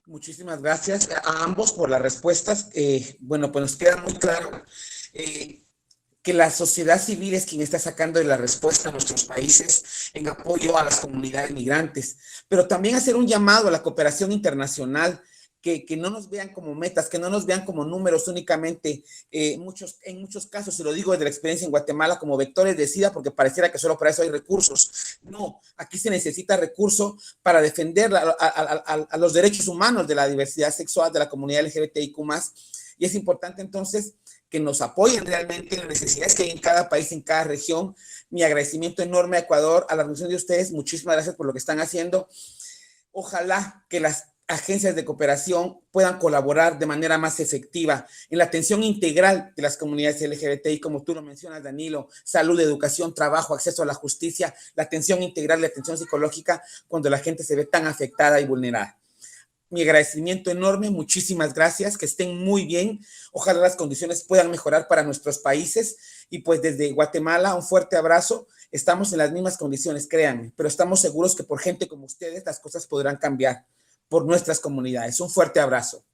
Muchísimas gracias a ambos por las respuestas. Bueno, pues nos queda muy claro que la sociedad civil es quien está sacando de la respuesta a nuestros países en apoyo a las comunidades migrantes, pero también hacer un llamado a la cooperación internacional, que no nos vean como metas, que no nos vean como números únicamente, en muchos casos, y lo digo desde la experiencia en Guatemala, como vectores de SIDA, porque pareciera que solo para eso hay recursos. No, aquí se necesita recurso para defender a los derechos humanos de la diversidad sexual de la comunidad LGBTIQ+, y es importante entonces que nos apoyen realmente en las necesidades que hay en cada país, en cada región. Mi agradecimiento enorme a Ecuador, a la organización de ustedes. Muchísimas gracias por lo que están haciendo. Ojalá que las agencias de cooperación puedan colaborar de manera más efectiva en la atención integral de las comunidades LGBTI, como tú lo mencionas, Danilo: salud, educación, trabajo, acceso a la justicia, la atención integral, la atención psicológica, cuando la gente se ve tan afectada y vulnerada. Mi agradecimiento enorme, muchísimas gracias, que estén muy bien. Ojalá las condiciones puedan mejorar para nuestros países. Y pues desde Guatemala, un fuerte abrazo. Estamos en las mismas condiciones, créanme, pero estamos seguros que por gente como ustedes las cosas podrán cambiar por nuestras comunidades. Un fuerte abrazo.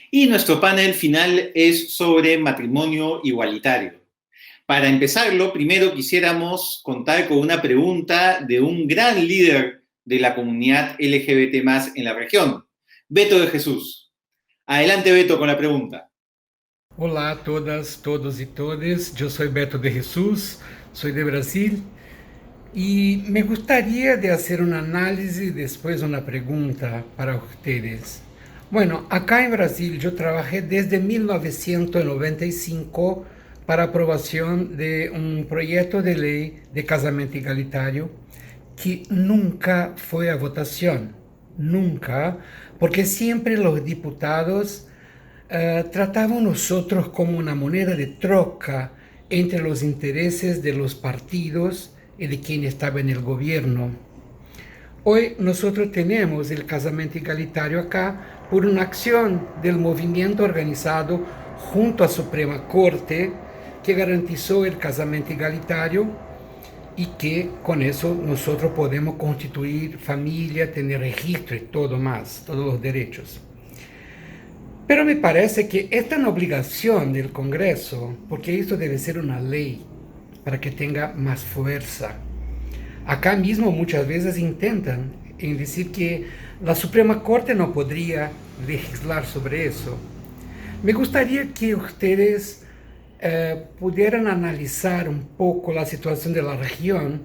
Y nuestro panel final es sobre matrimonio igualitario. Para empezarlo, primero quisiéramos contar con una pregunta de un gran líder de la comunidad LGBT+ en la región, Beto de Jesús. Adelante, Beto, con la pregunta. Hola a todas, todos y todes. Yo soy Beto de Jesús, soy de Brasil y me gustaría de hacer un análisis y después una pregunta para ustedes. Bueno, acá en Brasil yo trabajé desde 1995 para aprobación de un proyecto de ley de casamiento igualitario que nunca fue a votación, nunca, porque siempre los diputados trataban a nosotros como una moneda de troca entre los intereses de los partidos y de quien estaba en el gobierno. Hoy nosotros tenemos el casamiento igualitario acá por una acción del movimiento organizado junto a Suprema Corte que garantizó el casamiento igualitario y que con eso nosotros podemos constituir familia, tener registro y todo más, todos los derechos. Pero me parece que esta es una obligación del Congreso, porque esto debe ser una ley para que tenga más fuerza. Acá mismo muchas veces intentan en decir que la Suprema Corte no podría legislar sobre eso. Me gustaría que ustedes pudieran analizar un poco la situación de la región,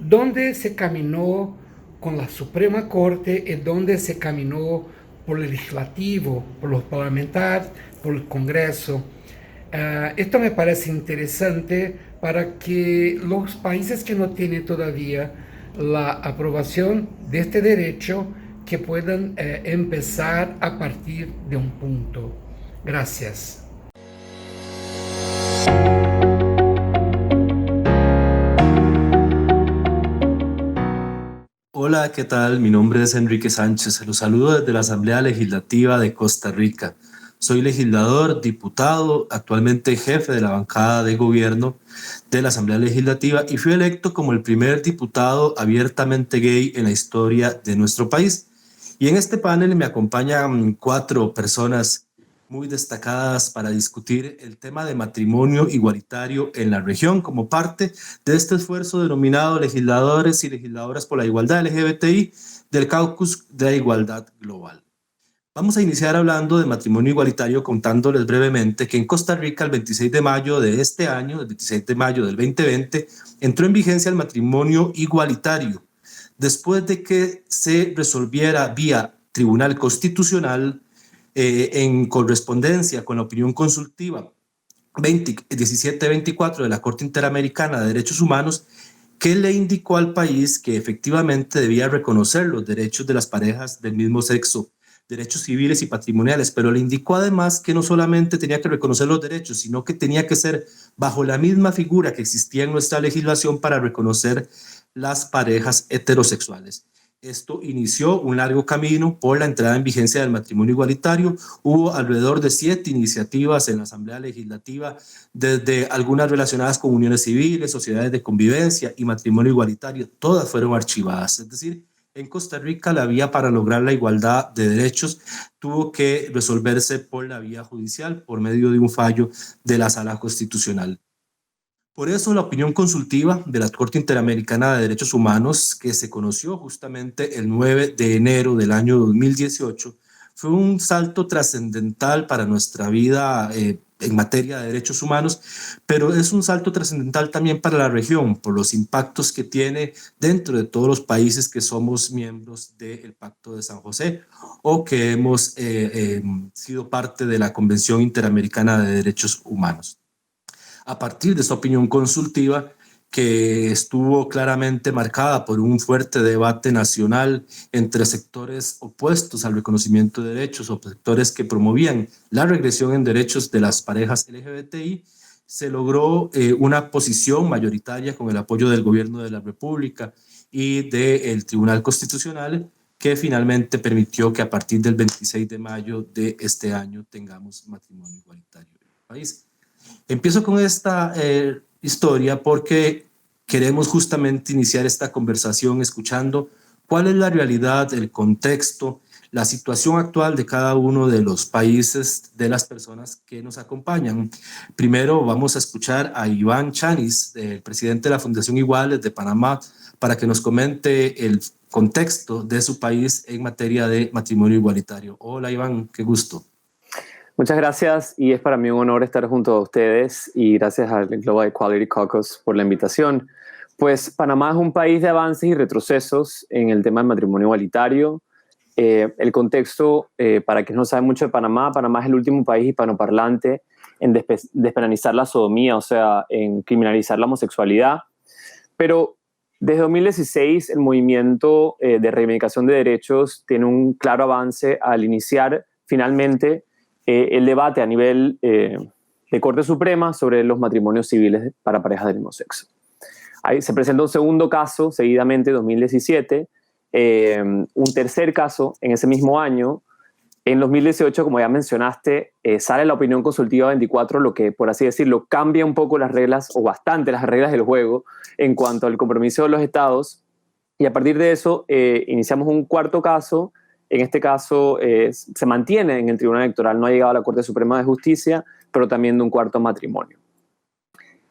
donde se caminó con la Suprema Corte y donde se caminó por el legislativo, por los parlamentarios, por el Congreso. Esto me parece interesante para que los países que no tienen todavía la aprobación de este derecho que puedan empezar a partir de un punto. Gracias. Hola, ¿qué tal? Mi nombre es Enrique Sánchez. Los saludo desde la Asamblea Legislativa de Costa Rica. Soy legislador, diputado, actualmente jefe de la bancada de gobierno de la Asamblea Legislativa y fui electo como el primer diputado abiertamente gay en la historia de nuestro país. Y en este panel me acompañan 4 personas muy destacadas para discutir el tema de matrimonio igualitario en la región como parte de este esfuerzo denominado Legisladores y Legisladoras por la Igualdad LGBTI del Caucus de la Igualdad Global. Vamos a iniciar hablando de matrimonio igualitario contándoles brevemente que en Costa Rica el 26 de mayo de este año, el 26 de mayo del 2020, entró en vigencia el matrimonio igualitario después de que se resolviera vía Tribunal Constitucional en correspondencia con la opinión consultiva 1724 de la Corte Interamericana de Derechos Humanos, que le indicó al país que efectivamente debía reconocer los derechos de las parejas del mismo sexo, derechos civiles y patrimoniales, pero le indicó además que no solamente tenía que reconocer los derechos, sino que tenía que ser bajo la misma figura que existía en nuestra legislación para reconocer las parejas heterosexuales. Esto inició un largo camino por la entrada en vigencia del matrimonio igualitario. Hubo alrededor de 7 iniciativas en la Asamblea Legislativa, desde algunas relacionadas con uniones civiles, sociedades de convivencia y matrimonio igualitario. Todas fueron archivadas. Es decir, en Costa Rica la vía para lograr la igualdad de derechos tuvo que resolverse por la vía judicial, por medio de un fallo de la Sala Constitucional. Por eso la opinión consultiva de la Corte Interamericana de Derechos Humanos, que se conoció justamente el 9 de enero del año 2018, fue un salto trascendental para nuestra vida en materia de derechos humanos, pero es un salto trascendental también para la región, por los impactos que tiene dentro de todos los países que somos miembros del Pacto de San José o que hemos sido parte de la Convención Interamericana de Derechos Humanos. A partir de esta opinión consultiva, que estuvo claramente marcada por un fuerte debate nacional entre sectores opuestos al reconocimiento de derechos o sectores que promovían la regresión en derechos de las parejas LGBTI, se logró una posición mayoritaria con el apoyo del Gobierno de la República y del Tribunal Constitucional, que finalmente permitió que a partir del 26 de mayo de este año tengamos matrimonio igualitario en el país. Empiezo con esta historia porque queremos justamente iniciar esta conversación escuchando cuál es la realidad, el contexto, la situación actual de cada uno de los países de las personas que nos acompañan. Primero vamos a escuchar a Iván Chanis, el presidente de la Fundación Iguales de Panamá, para que nos comente el contexto de su país en materia de matrimonio igualitario. Hola Iván, qué gusto. Muchas gracias y es para mí un honor estar junto a ustedes y gracias al Global Equality Caucus por la invitación. Pues Panamá es un país de avances y retrocesos en el tema del matrimonio igualitario. El contexto, para quienes no saben mucho de Panamá, Panamá es el último país hispanoparlante en despenalizar la sodomía, o sea, en criminalizar la homosexualidad. Pero desde 2016 el movimiento de reivindicación de derechos tiene un claro avance al iniciar finalmente el debate a nivel de Corte Suprema sobre los matrimonios civiles para parejas del mismo sexo. Ahí se presenta un segundo caso, seguidamente en 2017, un tercer caso en ese mismo año. En 2018, como ya mencionaste, sale la opinión consultiva 24, lo que, por así decirlo, cambia un poco las reglas, o bastante las reglas del juego, en cuanto al compromiso de los estados. Y a partir de eso, iniciamos un cuarto caso. En este caso se mantiene en el Tribunal Electoral, no ha llegado a la Corte Suprema de Justicia, pero también de un cuarto matrimonio.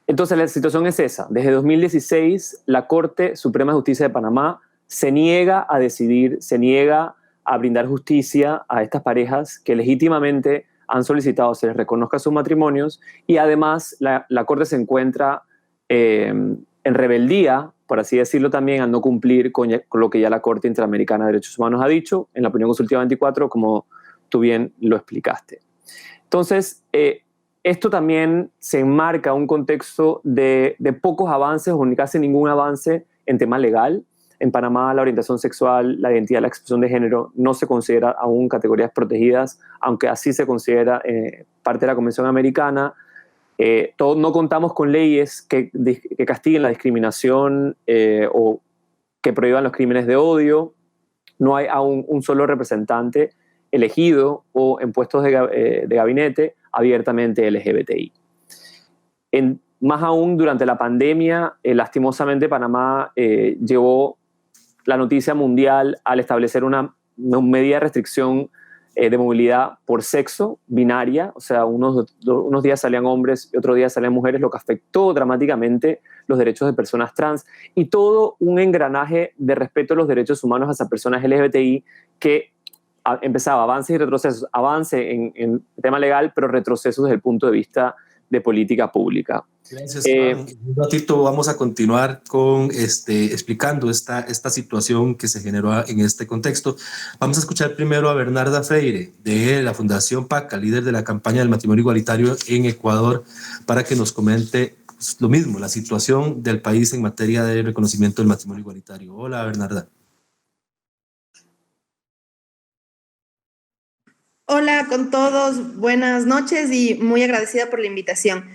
Entonces la situación es esa. Desde 2016 la Corte Suprema de Justicia de Panamá se niega a decidir, se niega a brindar justicia a estas parejas que legítimamente han solicitado se les reconozca sus matrimonios, y además la Corte se encuentra en rebeldía, por así decirlo también, al no cumplir con lo que ya la Corte Interamericana de Derechos Humanos ha dicho en la opinión consultiva 24, como tú bien lo explicaste. Entonces, esto también se enmarca en un contexto de pocos avances o ni casi ningún avance en tema legal. En Panamá, la orientación sexual, la identidad, la expresión de género no se considera aún categorías protegidas, aunque así se considera parte de la Convención Americana. No contamos con leyes que castiguen la discriminación o que prohíban los crímenes de odio. No hay aún un solo representante elegido o en puestos de gabinete abiertamente LGBTI. Más aún durante la pandemia, lastimosamente Panamá llevó la noticia mundial al establecer una medida de restricción de movilidad por sexo, binaria, o sea, unos días salían hombres y otros días salían mujeres, lo que afectó dramáticamente los derechos de personas trans y todo un engranaje de respeto a los derechos humanos hacia personas LGBTI que empezaba avances y retrocesos, avance en tema legal, pero retrocesos desde el punto de vista de política pública. Gracias, Juan. En un ratito vamos a continuar con explicando esta situación que se generó en este contexto. Vamos a escuchar primero a Bernarda Freire de la Fundación PACA, líder de la campaña del matrimonio igualitario en Ecuador, para que nos comente lo mismo, la situación del país en materia de reconocimiento del matrimonio igualitario. Hola, Bernarda. Hola con todos, buenas noches y muy agradecida por la invitación.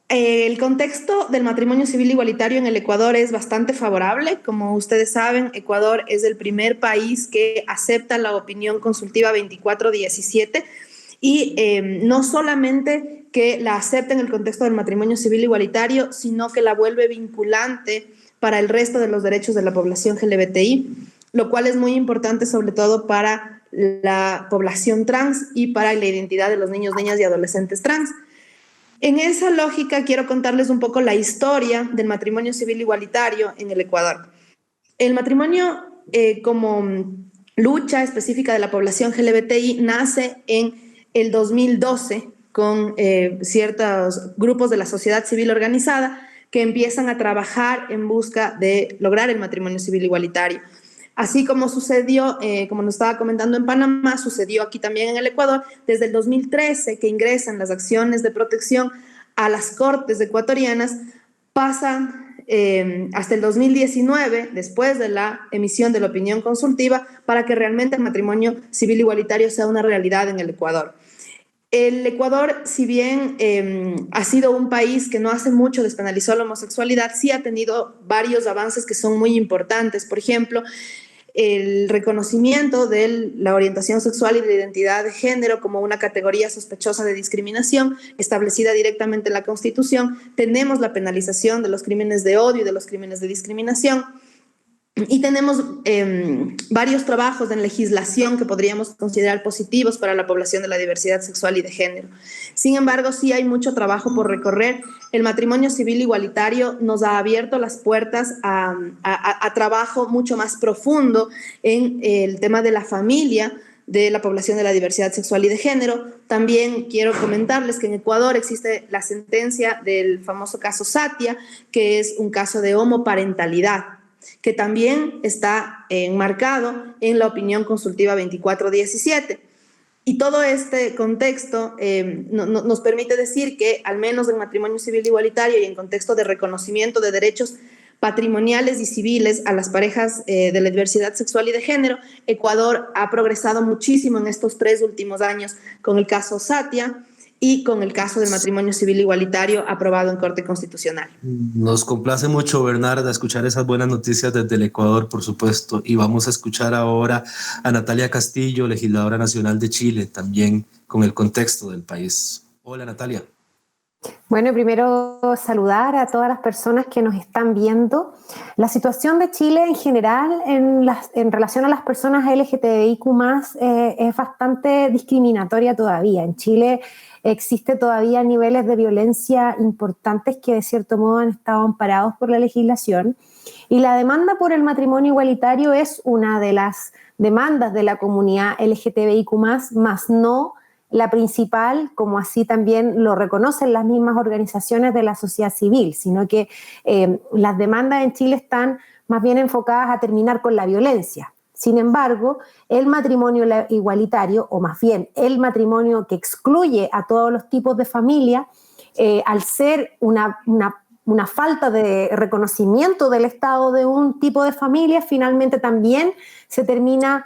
El contexto del matrimonio civil igualitario en el Ecuador es bastante favorable. Como ustedes saben, Ecuador es el primer país que acepta la opinión consultiva 2417 y no solamente que la acepta en el contexto del matrimonio civil igualitario, sino que la vuelve vinculante para el resto de los derechos de la población LGBTI, lo cual es muy importante sobre todo para la población trans y para la identidad de los niños, niñas y adolescentes trans. En esa lógica quiero contarles un poco la historia del matrimonio civil igualitario en el Ecuador. El matrimonio como lucha específica de la población LGBTI nace en el 2012 con ciertos grupos de la sociedad civil organizada que empiezan a trabajar en busca de lograr el matrimonio civil igualitario. Así como sucedió, como nos estaba comentando en Panamá, sucedió aquí también en el Ecuador, desde el 2013 que ingresan las acciones de protección a las cortes ecuatorianas, pasan hasta el 2019, después de la emisión de la opinión consultiva, para que realmente el matrimonio civil igualitario sea una realidad en el Ecuador. El Ecuador, si bien ha sido un país que no hace mucho despenalizó la homosexualidad, sí ha tenido varios avances que son muy importantes. Por ejemplo, el reconocimiento de la orientación sexual y de la identidad de género como una categoría sospechosa de discriminación establecida directamente en la Constitución. Tenemos la penalización de los crímenes de odio y de los crímenes de discriminación. Y tenemos varios trabajos en legislación que podríamos considerar positivos para la población de la diversidad sexual y de género. Sin embargo, sí hay mucho trabajo por recorrer. El matrimonio civil igualitario nos ha abierto las puertas a trabajo mucho más profundo en el tema de la familia, de la población de la diversidad sexual y de género. También quiero comentarles que en Ecuador existe la sentencia del famoso caso Satia, que es un caso de homoparentalidad, que también está enmarcado en la opinión consultiva 2417. Y todo este contexto nos permite decir que, al menos en matrimonio civil igualitario y en contexto de reconocimiento de derechos patrimoniales y civiles a las parejas de la diversidad sexual y de género, Ecuador ha progresado muchísimo en estos 3 últimos años con el caso Satia y con el caso del matrimonio civil igualitario aprobado en Corte Constitucional. Nos complace mucho, Bernarda, escuchar esas buenas noticias desde el Ecuador, por supuesto, y vamos a escuchar ahora a Natalia Castillo, legisladora nacional de Chile, también con el contexto del país. Hola, Natalia. Bueno, primero saludar a todas las personas que nos están viendo. La situación de Chile en general en relación a las personas LGTBIQ+, es bastante discriminatoria todavía. En Chile existe todavía niveles de violencia importantes que de cierto modo han estado amparados por la legislación, y la demanda por el matrimonio igualitario es una de las demandas de la comunidad LGTBIQ+, más no la principal, como así también lo reconocen las mismas organizaciones de la sociedad civil, sino que las demandas en Chile están más bien enfocadas a terminar con la violencia. Sin embargo, el matrimonio igualitario, o más bien el matrimonio que excluye a todos los tipos de familia, al ser una falta de reconocimiento del Estado de un tipo de familia, finalmente también se termina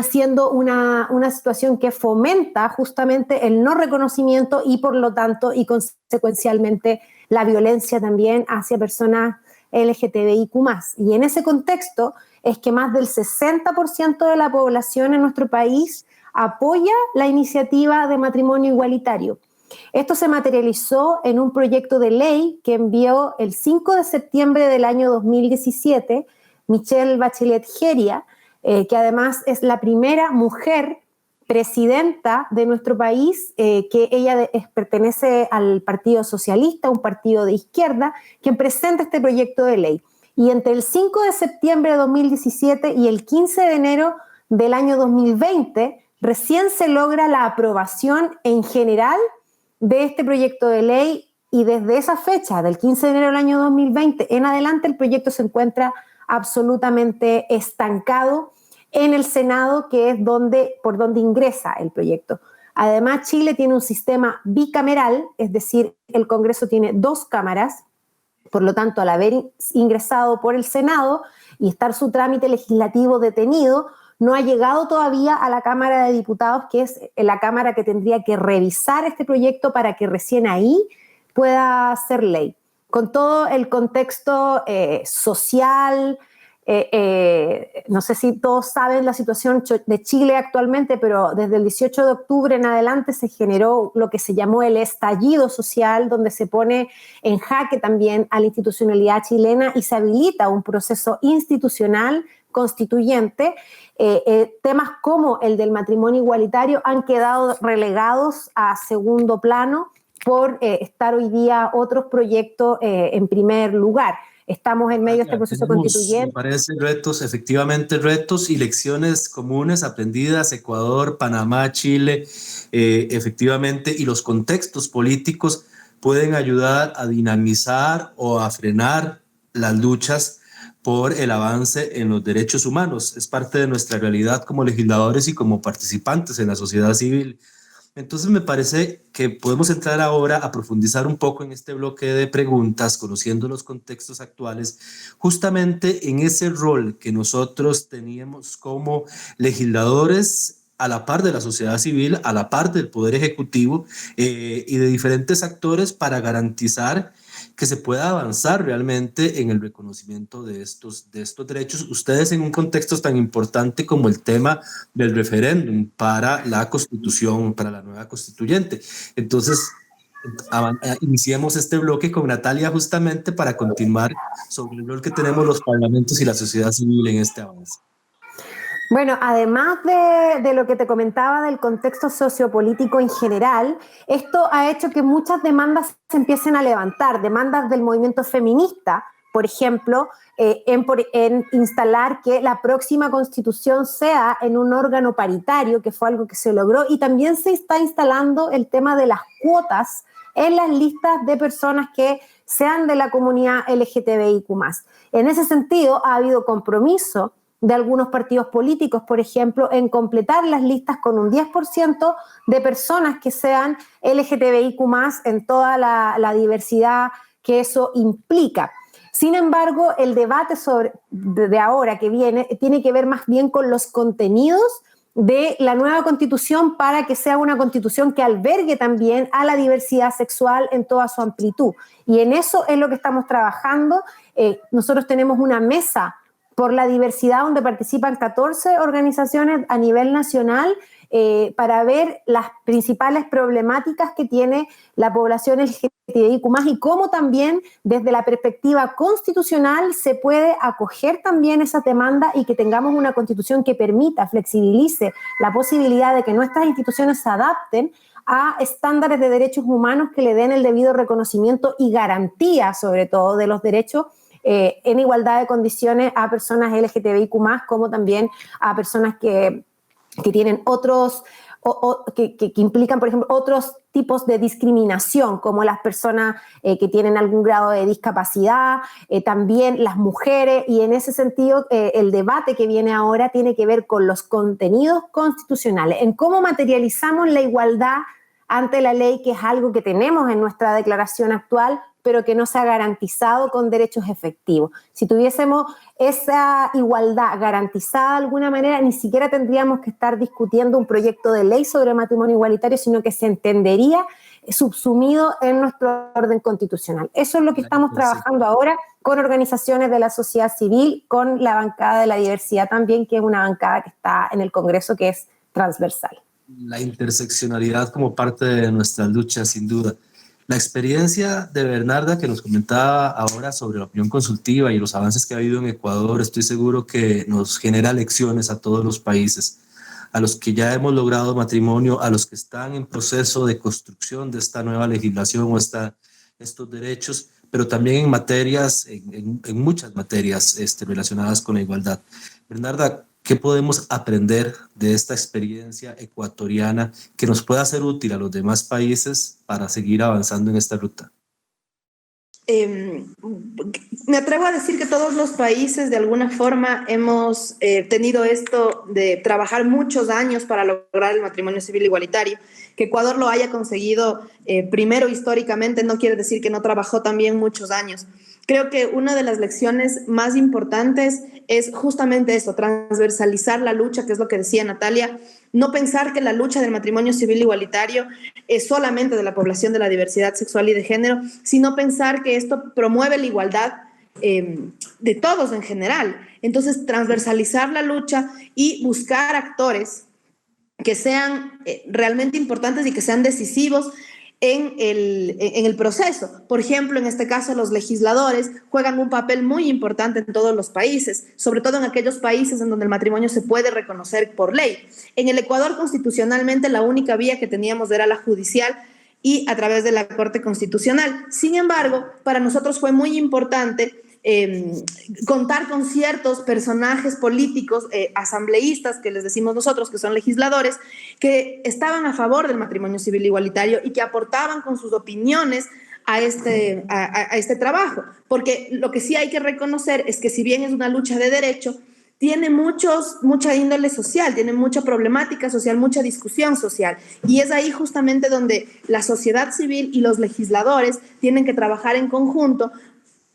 siendo una situación que fomenta justamente el no reconocimiento y por lo tanto y consecuencialmente la violencia también hacia personas LGTBIQ+. Y en ese contexto es que más del 60% de la población en nuestro país apoya la iniciativa de matrimonio igualitario. Esto se materializó en un proyecto de ley que envió el 5 de septiembre del año 2017 Michelle Bachelet Jeria, que además es la primera mujer presidenta de nuestro país, que ella pertenece al Partido Socialista, un partido de izquierda, quien presenta este proyecto de ley. Y entre el 5 de septiembre de 2017 y el 15 de enero del año 2020, recién se logra la aprobación en general de este proyecto de ley, y desde esa fecha, del 15 de enero del año 2020 en adelante, el proyecto se encuentra absolutamente estancado en el Senado, que es por donde ingresa el proyecto. Además, Chile tiene un sistema bicameral, es decir, el Congreso tiene 2 cámaras, por lo tanto, al haber ingresado por el Senado y estar su trámite legislativo detenido, no ha llegado todavía a la Cámara de Diputados, que es la Cámara que tendría que revisar este proyecto para que recién ahí pueda ser ley. Con todo el contexto social, no sé si todos saben la situación de Chile actualmente, pero desde el 18 de octubre en adelante se generó lo que se llamó el estallido social, donde se pone en jaque también a la institucionalidad chilena y se habilita un proceso institucional constituyente. Temas como el del matrimonio igualitario han quedado relegados a segundo plano por estar hoy día otros proyectos en primer lugar. Estamos en medio de este proceso constituyente. Me parece efectivamente retos y lecciones comunes aprendidas, Ecuador, Panamá, Chile, efectivamente, y los contextos políticos pueden ayudar a dinamizar o a frenar las luchas por el avance en los derechos humanos. Es parte de nuestra realidad como legisladores y como participantes en la sociedad civil. Entonces me parece que podemos entrar ahora a profundizar un poco en este bloque de preguntas, conociendo los contextos actuales, justamente en ese rol que nosotros teníamos como legisladores a la par de la sociedad civil, a la par del Poder Ejecutivo y de diferentes actores para garantizar que se pueda avanzar realmente en el reconocimiento de estos derechos. Ustedes en un contexto tan importante como el tema del referéndum para la Constitución, para la nueva constituyente. Entonces, iniciemos este bloque con Natalia justamente para continuar sobre el rol que tenemos los parlamentos y la sociedad civil en este avance. Bueno, además de lo que te comentaba del contexto sociopolítico en general, esto ha hecho que muchas demandas se empiecen a levantar, demandas del movimiento feminista, por ejemplo, en instalar que la próxima constitución sea en un órgano paritario, que fue algo que se logró, y también se está instalando el tema de las cuotas en las listas de personas que sean de la comunidad LGTBIQ+. En ese sentido, ha habido compromiso de algunos partidos políticos, por ejemplo, en completar las listas con un 10% de personas que sean LGTBIQ+, en toda la diversidad que eso implica. Sin embargo, el debate de ahora que viene tiene que ver más bien con los contenidos de la nueva constitución para que sea una constitución que albergue también a la diversidad sexual en toda su amplitud. Y en eso es lo que estamos trabajando. Nosotros tenemos una mesa por la diversidad donde participan 14 organizaciones a nivel nacional para ver las principales problemáticas que tiene la población LGTBIQ+, y cómo también desde la perspectiva constitucional se puede acoger también esas demandas y que tengamos una constitución que permita, flexibilice la posibilidad de que nuestras instituciones se adapten a estándares de derechos humanos que le den el debido reconocimiento y garantía, sobre todo, de los derechos en igualdad de condiciones a personas LGTBIQ+, como también a personas que tienen otros que implican, por ejemplo, otros tipos de discriminación, como las personas que tienen algún grado de discapacidad, también las mujeres, y en ese sentido el debate que viene ahora tiene que ver con los contenidos constitucionales, en cómo materializamos la igualdad ante la ley, que es algo que tenemos en nuestra declaración actual, pero que no se ha garantizado con derechos efectivos. Si tuviésemos esa igualdad garantizada de alguna manera, ni siquiera tendríamos que estar discutiendo un proyecto de ley sobre matrimonio igualitario, sino que se entendería subsumido en nuestro orden constitucional. Eso es lo que estamos trabajando ahora con organizaciones de la sociedad civil, con la bancada de la diversidad también, que es una bancada que está en el Congreso, que es transversal. La interseccionalidad como parte de nuestra lucha, sin duda. La experiencia de Bernarda, que nos comentaba ahora sobre la opinión consultiva y los avances que ha habido en Ecuador, estoy seguro que nos genera lecciones a todos los países, a los que ya hemos logrado matrimonio, a los que están en proceso de construcción de esta nueva legislación o estos derechos, pero también en materias, en muchas materias relacionadas con la igualdad. Bernarda, ¿qué podemos aprender de esta experiencia ecuatoriana que nos pueda ser útil a los demás países para seguir avanzando en esta ruta? Me atrevo a decir que todos los países de alguna forma hemos tenido esto de trabajar muchos años para lograr el matrimonio civil igualitario. Que Ecuador lo haya conseguido primero históricamente no quiere decir que no trabajó también muchos años. Creo que una de las lecciones más importantes es justamente esto, transversalizar la lucha, que es lo que decía Natalia, no pensar que la lucha del matrimonio civil igualitario es solamente de la población de la diversidad sexual y de género, sino pensar que esto promueve la igualdad de todos en general. Entonces, transversalizar la lucha y buscar actores que sean realmente importantes y que sean decisivos en el proceso. Por ejemplo, en este caso, los legisladores juegan un papel muy importante en todos los países, sobre todo en aquellos países en donde el matrimonio se puede reconocer por ley. En el Ecuador, constitucionalmente, la única vía que teníamos era la judicial y a través de la Corte Constitucional. Sin embargo, para nosotros fue muy importante contar con ciertos personajes políticos, asambleístas, que les decimos nosotros, que son legisladores, que estaban a favor del matrimonio civil igualitario y que aportaban con sus opiniones a este trabajo. Porque lo que sí hay que reconocer es que si bien es una lucha de derecho, tiene mucha índole social, tiene mucha problemática social, mucha discusión social. Y es ahí justamente donde la sociedad civil y los legisladores tienen que trabajar en conjunto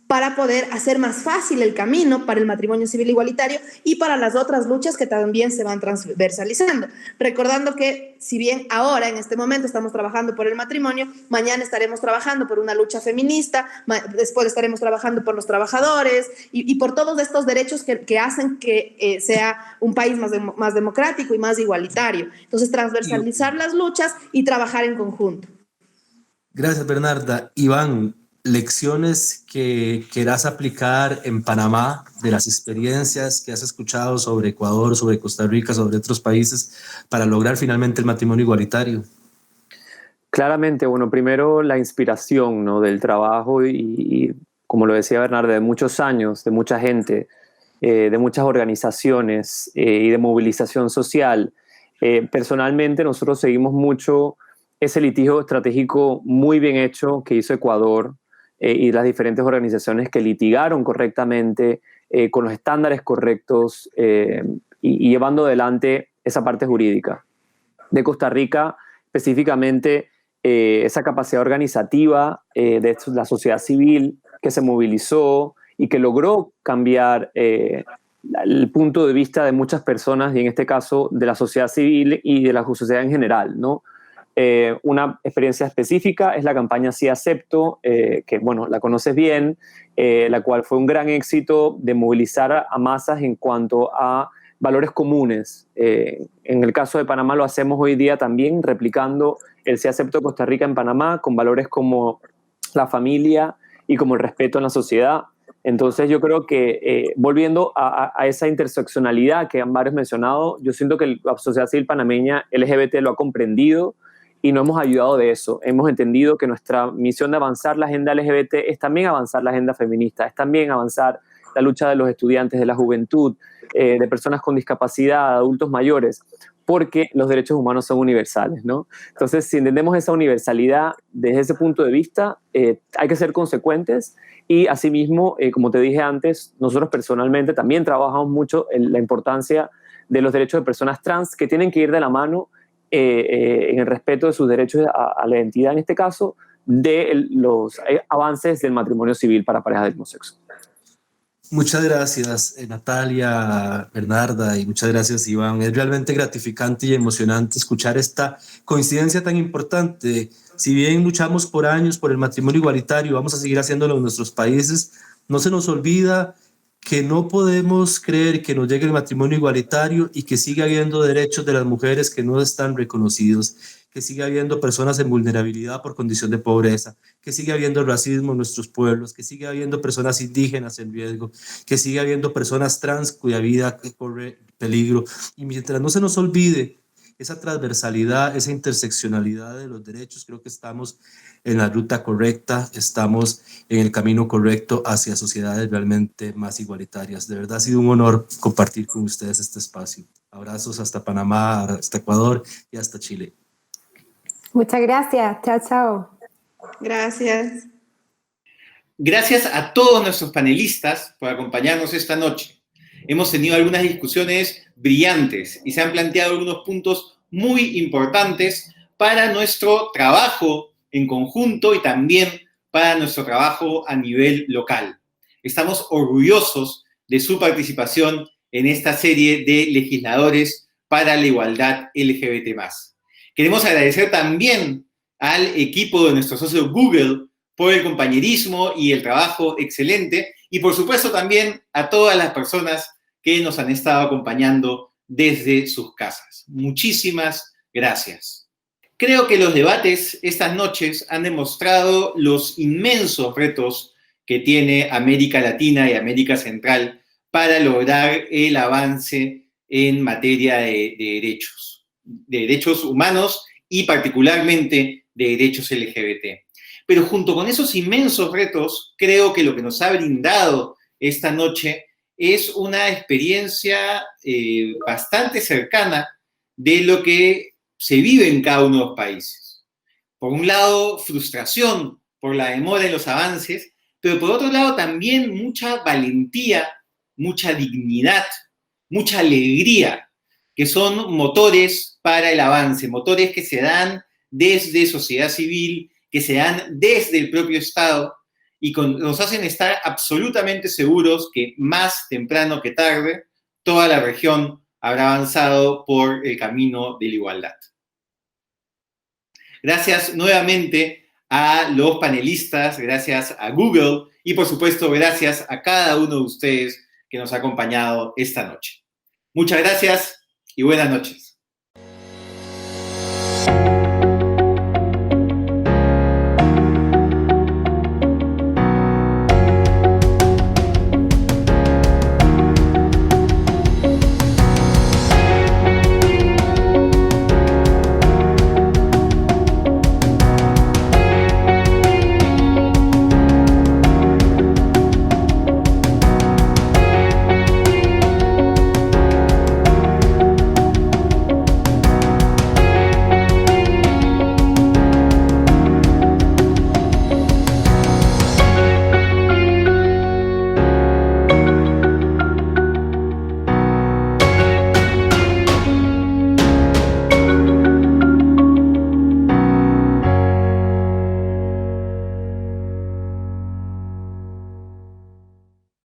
para poder hacer más fácil el camino para el matrimonio civil igualitario y para las otras luchas que también se van transversalizando. Recordando que si bien ahora, en este momento, estamos trabajando por el matrimonio, mañana estaremos trabajando por una lucha feminista, después estaremos trabajando por los trabajadores y por todos estos derechos que hacen que sea un país más democrático y más igualitario. Entonces, transversalizar las luchas y trabajar en conjunto. Gracias, Bernarda. Iván, lecciones que quieras aplicar en Panamá de las experiencias que has escuchado sobre Ecuador, sobre Costa Rica, sobre otros países para lograr finalmente el matrimonio igualitario. Claramente, bueno, primero la inspiración, ¿no?, del trabajo y como lo decía Bernardo, de muchos años, de mucha gente, de muchas organizaciones y de movilización social. Personalmente nosotros seguimos mucho ese litigio estratégico muy bien hecho que hizo Ecuador y las diferentes organizaciones que litigaron correctamente, con los estándares correctos y llevando adelante esa parte jurídica. De Costa Rica, específicamente, esa capacidad organizativa de la sociedad civil que se movilizó y que logró cambiar el punto de vista de muchas personas, y en este caso de la sociedad civil y de la sociedad en general, ¿no? Una experiencia específica es la campaña Sí Acepto, que bueno, la conoces bien, la cual fue un gran éxito de movilizar a masas en cuanto a valores comunes. En el caso de Panamá lo hacemos hoy día también replicando el Sí Acepto Costa Rica en Panamá con valores como la familia y como el respeto en la sociedad. Entonces yo creo que volviendo a esa interseccionalidad que han varios mencionado, yo siento que la sociedad civil panameña LGBT lo ha comprendido y nos hemos ayudado de eso. Hemos entendido que nuestra misión de avanzar la agenda LGBT es también avanzar la agenda feminista, es también avanzar la lucha de los estudiantes, de la juventud, de personas con discapacidad, adultos mayores, porque los derechos humanos son universales, ¿no? Entonces, si entendemos esa universalidad desde ese punto de vista, hay que ser consecuentes y asimismo, como te dije antes, nosotros personalmente también trabajamos mucho en la importancia de los derechos de personas trans que tienen que ir de la mano en el respeto de sus derechos a la identidad, en este caso, de los avances del matrimonio civil para parejas del mismo sexo. Muchas gracias, Natalia, Bernarda, y muchas gracias, Iván. Es realmente gratificante y emocionante escuchar esta coincidencia tan importante. Si bien luchamos por años por el matrimonio igualitario, vamos a seguir haciéndolo en nuestros países, no se nos olvida que no podemos creer que nos llegue el matrimonio igualitario y que siga habiendo derechos de las mujeres que no están reconocidos, que siga habiendo personas en vulnerabilidad por condición de pobreza, que siga habiendo racismo en nuestros pueblos, que siga habiendo personas indígenas en riesgo, que siga habiendo personas trans cuya vida corre peligro. Y mientras no se nos olvide esa transversalidad, esa interseccionalidad de los derechos, creo que estamos en la ruta correcta, estamos en el camino correcto hacia sociedades realmente más igualitarias. De verdad ha sido un honor compartir con ustedes este espacio. Abrazos hasta Panamá, hasta Ecuador y hasta Chile. Muchas gracias. Chao, chao. Gracias. Gracias a todos nuestros panelistas por acompañarnos esta noche. Hemos tenido algunas discusiones brillantes y se han planteado algunos puntos muy importantes para nuestro trabajo en conjunto y también para nuestro trabajo a nivel local. Estamos orgullosos de su participación en esta serie de legisladores para la igualdad LGBT+. Queremos agradecer también al equipo de nuestro socio Google por el compañerismo y el trabajo excelente, y por supuesto también a todas las personas que nos han estado acompañando desde sus casas. Muchísimas gracias. Creo que los debates estas noches han demostrado los inmensos retos que tiene América Latina y América Central para lograr el avance en materia de derechos humanos y particularmente de derechos LGBT. Pero junto con esos inmensos retos, creo que lo que nos ha brindado esta noche es una experiencia bastante cercana de lo que se vive en cada uno de los países. Por un lado, frustración por la demora en los avances, pero por otro lado también mucha valentía, mucha dignidad, mucha alegría, que son motores para el avance, motores que se dan desde sociedad civil, que se dan desde el propio Estado y nos hacen estar absolutamente seguros que más temprano que tarde toda la región habrá avanzado por el camino de la igualdad. Gracias nuevamente a los panelistas, gracias a Google y por supuesto gracias a cada uno de ustedes que nos ha acompañado esta noche. Muchas gracias y buenas noches.